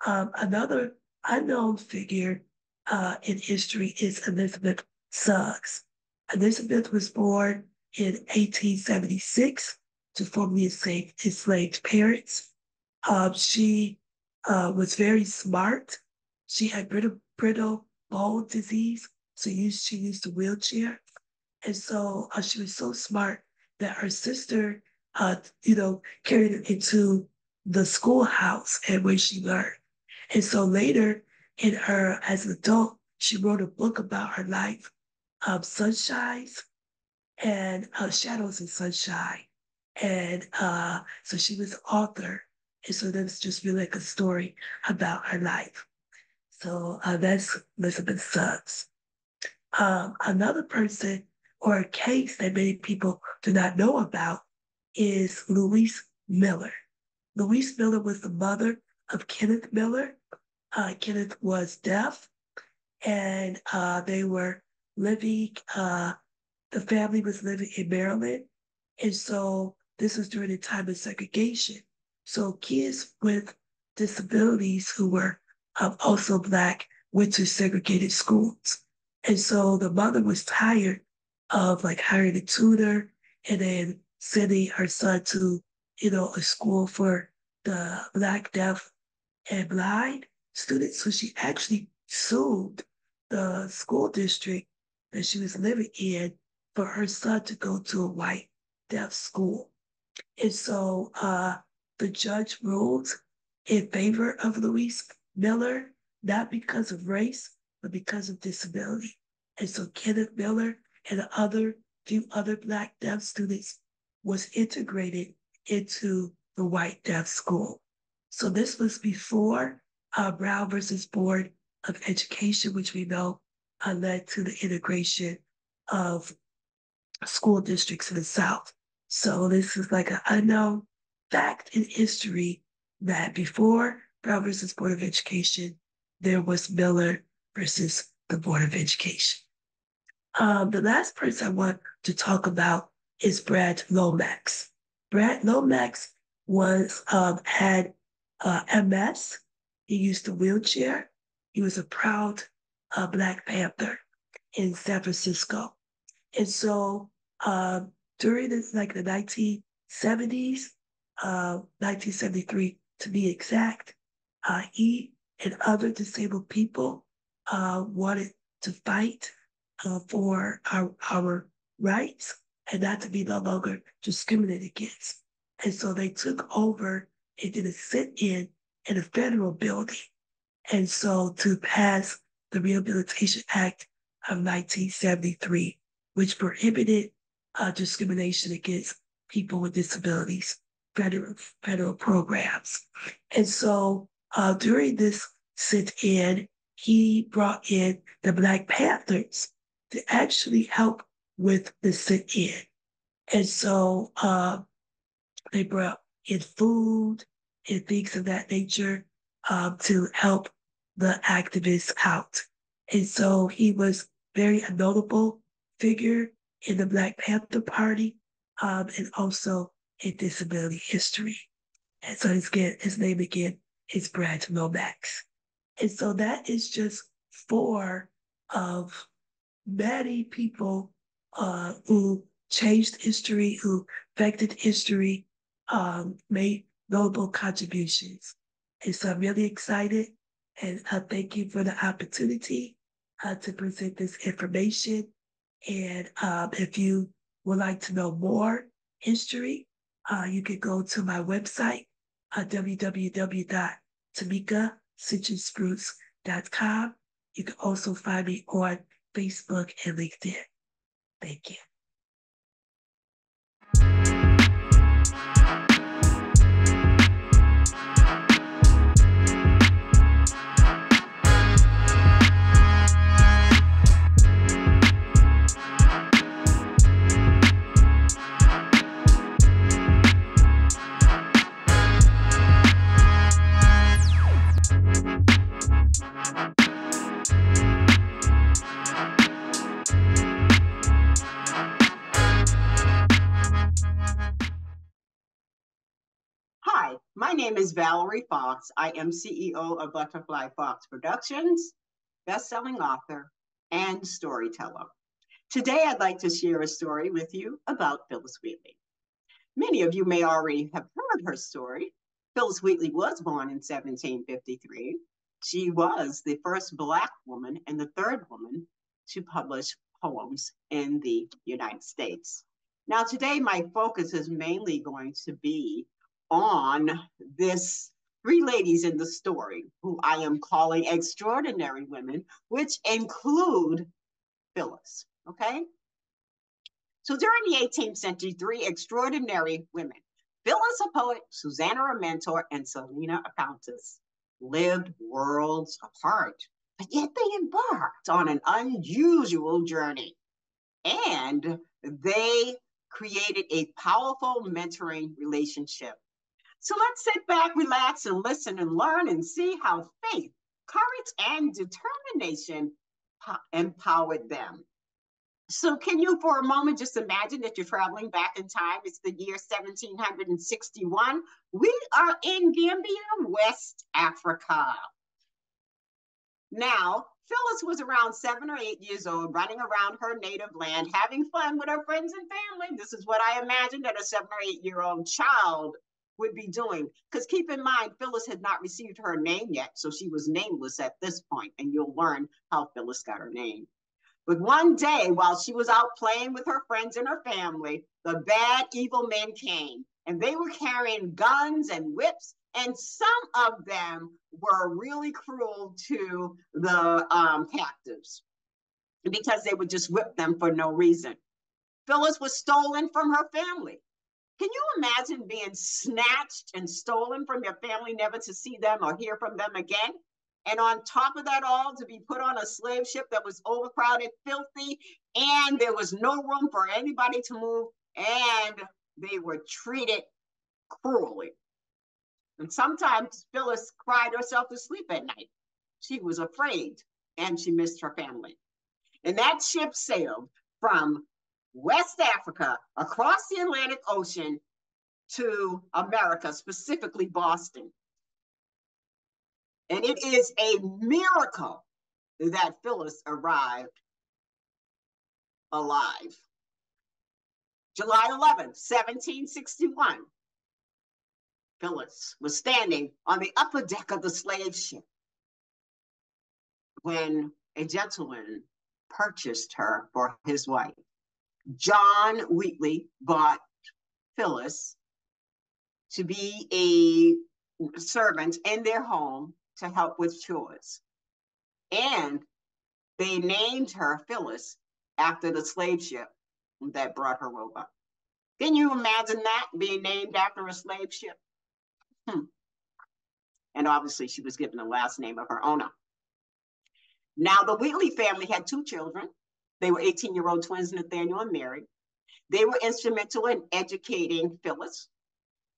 Another unknown figure in history is Elizabeth Suggs. Elizabeth was born in 1876 to formerly enslaved parents. She was very smart. She had brittle bone disease, so she used a wheelchair. And so she was so smart that her sister, carried her into the schoolhouse and where she learned. And so later, as an adult, she wrote a book about her life, Sunshines and Shadows and Sunshine. And so she was an author. And so that's just really like a story about her life. So that's Elizabeth Suggs. Another person or a case that many people do not know about is Louise Miller. Louise Miller was the mother of Kenneth Miller. Kenneth was deaf, and they were living, the family was living in Maryland. And so this was during the time of segregation. So kids with disabilities who were also Black went to segregated schools. And so the mother was tired of hiring a tutor and then sending her son to, a school for the Black, deaf, and blind students. So she actually sued the school district that she was living in for her son to go to a white deaf school. And so the judge ruled in favor of Louise Miller, not because of race, but because of disability. And so Kenneth Miller and few other Black deaf students was integrated into the white deaf school. So this was before Brown versus Board of Education, which we know led to the integration of school districts in the South. So this is like an unknown fact in history that before Brown versus Board of Education, there was Miller versus the Board of Education. The last person I want to talk about is Brad Lomax. Brad Lomax had MS. He used a wheelchair. He was a proud Black Panther in San Francisco. And so during the 1970s, 1973 to be exact, he and other disabled people wanted to fight for our rights and not to be no longer discriminated against. And so they took over and did a sit-in in a federal building. And so to pass the Rehabilitation Act of 1973, which prohibited discrimination against people with disabilities, federal programs. And so during this sit-in, he brought in the Black Panthers to actually help with the sit-in. And so they brought in food and things of that nature to help the activists out. And so he was very a notable figure in the Black Panther Party and also in disability history. And so his name again is Brad Lomax. And so that is just four of many people who changed history, who affected history, made notable contributions. And so I'm really excited and thank you for the opportunity to present this information. And if you would like to know more history, you can go to my website, www.tamikacitronspruce.com. You can also find me on Facebook and LinkedIn. Thank you. Hi, my name is Valerie Fox. I am CEO of Butterfly Fox Productions, best-selling author, and storyteller. Today, I'd like to share a story with you about Phyllis Wheatley. Many of you may already have heard her story. Phyllis Wheatley was born in 1753. She was the first Black woman and the third woman to publish poems in the United States. Now, today, my focus is mainly going to be on this three ladies in the story who I am calling extraordinary women, which include Phyllis, okay? So during the 18th century, three extraordinary women, Phyllis a poet, Susanna a mentor, and Selina a countess, lived worlds apart, but yet they embarked on an unusual journey. And they created a powerful mentoring relationship. So let's sit back, relax, and listen and learn and see how faith, courage, and determination empowered them. So can you for a moment just imagine that you're traveling back in time? It's the year 1761. We are in Gambia, West Africa. Now, Phyllis was around 7 or 8 years old, running around her native land, having fun with her friends and family. This is what I imagined that a 7 or 8-year-old child would be doing. Because keep in mind, Phyllis had not received her name yet, so she was nameless at this point, and you'll learn how Phyllis got her name. But one day, while she was out playing with her friends and her family, the bad, evil men came, and they were carrying guns and whips, and some of them were really cruel to the captives because they would just whip them for no reason. Phyllis was stolen from her family. Can you imagine being snatched and stolen from your family, never to see them or hear from them again? And on top of that all, to be put on a slave ship that was overcrowded, filthy, and there was no room for anybody to move, and they were treated cruelly. And sometimes Phyllis cried herself to sleep at night. She was afraid, and she missed her family. And that ship sailed from West Africa across the Atlantic Ocean to America, specifically Boston. And it is a miracle that Phyllis arrived alive. July 11th, 1761, Phyllis was standing on the upper deck of the slave ship when a gentleman purchased her for his wife. John Wheatley bought Phyllis to be a servant in their home to help with chores. And they named her Phyllis after the slave ship that brought her over. Can you imagine that, being named after a slave ship? And obviously she was given the last name of her owner. Now, the Wheatley family had 2 children. They were 18-year-old twins, Nathaniel and Mary. They were instrumental in educating Phyllis.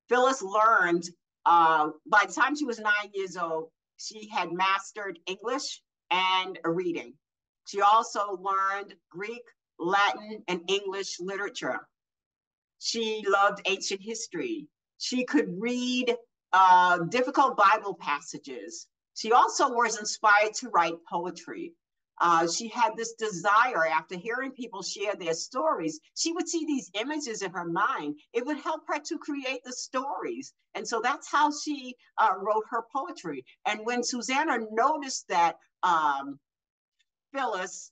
Phyllis learned, by the time she was 9 years old, she had mastered English and reading. She also learned Greek, Latin, and English literature. She loved ancient history. She could read difficult Bible passages. She also was inspired to write poetry. She had this desire, after hearing people share their stories, she would see these images in her mind. It would help her to create the stories. And so that's how she wrote her poetry. And when Susanna noticed that Phyllis'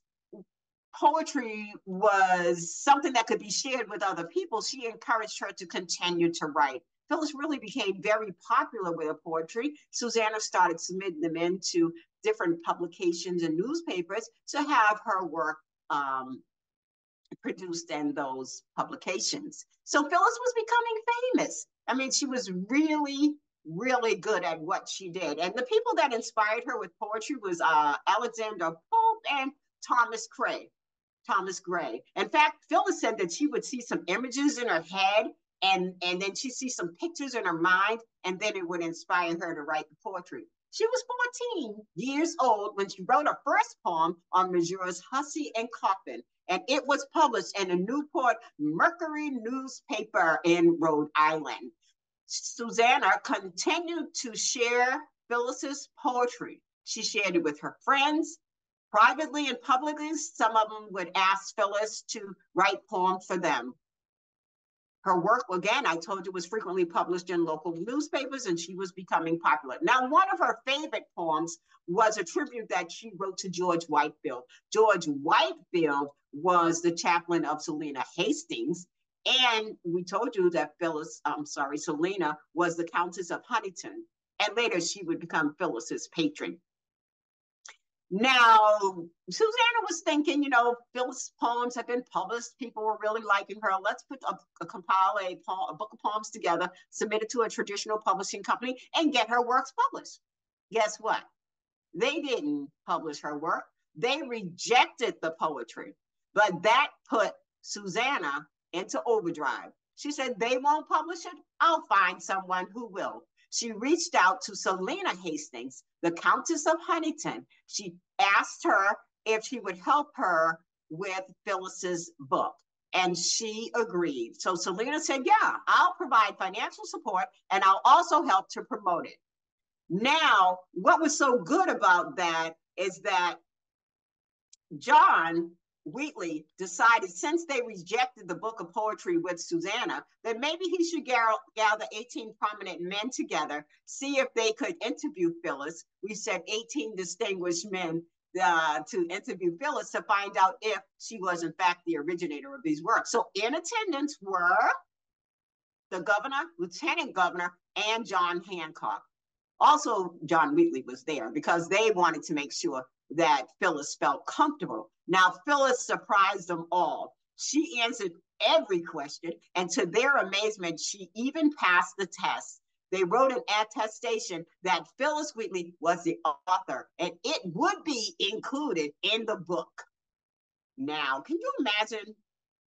poetry was something that could be shared with other people, she encouraged her to continue to write. Phyllis really became very popular with her poetry. Susanna started submitting them into different publications and newspapers to have her work produced in those publications. So Phyllis was becoming famous. I mean, she was really, really good at what she did. And the people that inspired her with poetry was Alexander Pope and Thomas Gray. In fact, Phyllis said that she would see some images in her head, and then she'd see some pictures in her mind, and then it would inspire her to write the poetry. She was 14 years old when she wrote her first poem on Messrs. Hussey and Coffin, and it was published in a Newport Mercury newspaper in Rhode Island. Susanna continued to share Phyllis's poetry. She shared it with her friends, privately and publicly. Some of them would ask Phyllis to write poems for them. Her work, again, I told you, was frequently published in local newspapers, and she was becoming popular. Now, one of her favorite poems was a tribute that she wrote to George Whitefield. George Whitefield was the chaplain of Selina Hastings, and we told you that Selina was the Countess of Huntington, and later she would become Phyllis's patron. Now, Susanna was thinking, you know, Phyllis' poems have been published. People were really liking her. Let's compile a book of poems together, submit it to a traditional publishing company, and get her works published. Guess what? They didn't publish her work. They rejected the poetry. But that put Susanna into overdrive. She said, they won't publish it. I'll find someone who will. She reached out to Selina Hastings, the Countess of Huntington. She asked her if she would help her with Phyllis's book, and she agreed. So Selina said, yeah, I'll provide financial support, and I'll also help to promote it. Now, what was so good about that is that John Wheatley decided, since they rejected the book of poetry with Susanna, that maybe he should gather 18 prominent men together, see if they could interview Phyllis. We said 18 distinguished men to interview Phyllis to find out if she was in fact the originator of these works. So in attendance were the governor, lieutenant governor, and John Hancock. Also, John Wheatley was there because they wanted to make sure that Phyllis felt comfortable. Now, Phyllis surprised them all. She answered every question, and to their amazement, she even passed the test. They wrote an attestation that Phyllis Wheatley was the author, and it would be included in the book. Now, can you imagine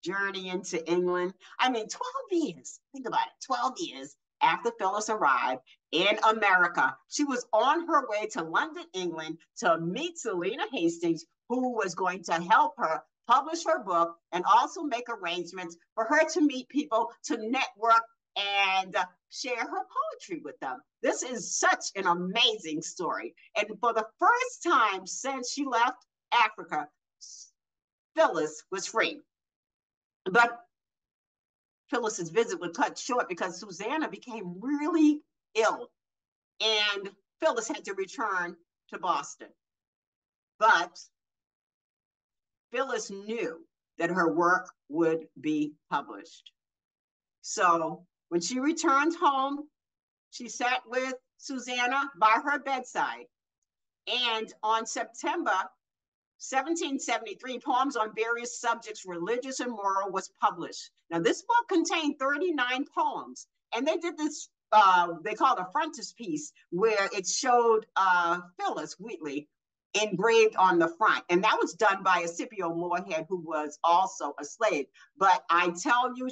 journey into England? I mean, 12 years, think about it, 12 years after Phyllis arrived in America, she was on her way to London, England to meet Selena Hastings, who was going to help her publish her book and also make arrangements for her to meet people, to network and share her poetry with them. This is such an amazing story. And for the first time since she left Africa, Phyllis was free. But Phyllis's visit was cut short because Susanna became really ill and Phyllis had to return to Boston. But Phyllis knew that her work would be published. So when she returned home, she sat with Susanna by her bedside. And on September 1773, Poems on Various Subjects, Religious and Moral, was published. Now, this book contained 39 poems, and they did this, they called a frontispiece, where it showed Phyllis Wheatley engraved on the front. And that was done by a Scipio Moorhead, who was also a slave. But I tell you,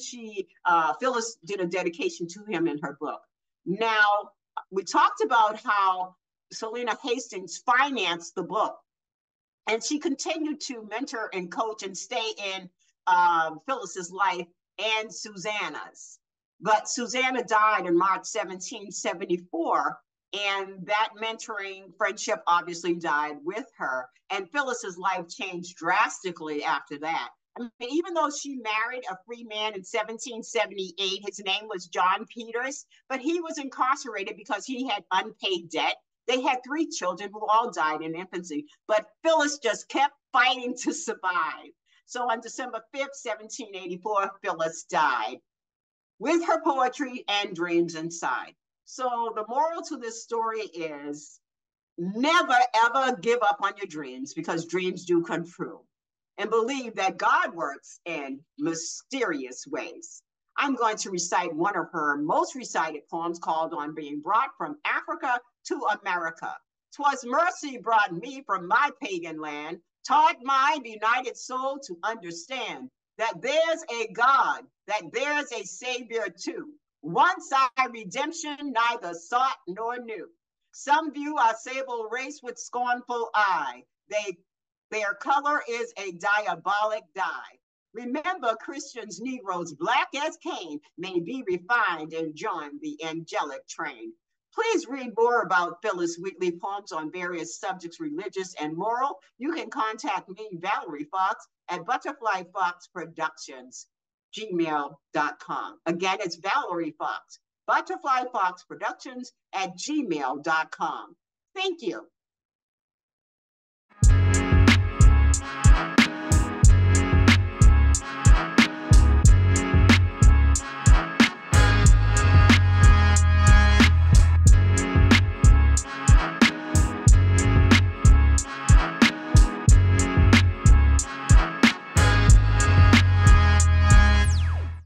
Phyllis did a dedication to him in her book. Now, we talked about how Selena Hastings financed the book. And she continued to mentor and coach and stay in Phyllis's life and Susanna's. But Susanna died in March 1774, and that mentoring friendship obviously died with her. And Phyllis's life changed drastically after that. I mean, even though she married a free man in 1778, his name was John Peters, but he was incarcerated because he had unpaid debt. They had 3 children who all died in infancy, but Phyllis just kept fighting to survive. So on December 5th, 1784, Phyllis died with her poetry and dreams inside. So the moral to this story is never, ever give up on your dreams, because dreams do come true. And believe that God works in mysterious ways. I'm going to recite one of her most recited poems called On Being Brought from Africa to America. 'Twas mercy brought me from my pagan land, taught my benighted soul to understand that there's a God, that there's a Savior too. Once our redemption neither sought nor knew. Some view our sable race with scornful eye. Their color is a diabolic dye. Remember, Christians, Negroes, black as Cain, may be refined and join the angelic train. Please read more about Phyllis Wheatley, Poems on Various Subjects, Religious and Moral. You can contact me, Valerie Fox, at Butterfly Fox Productions, gmail.com. Again, it's Valerie Fox, Butterfly Fox Productions at gmail.com. Thank you.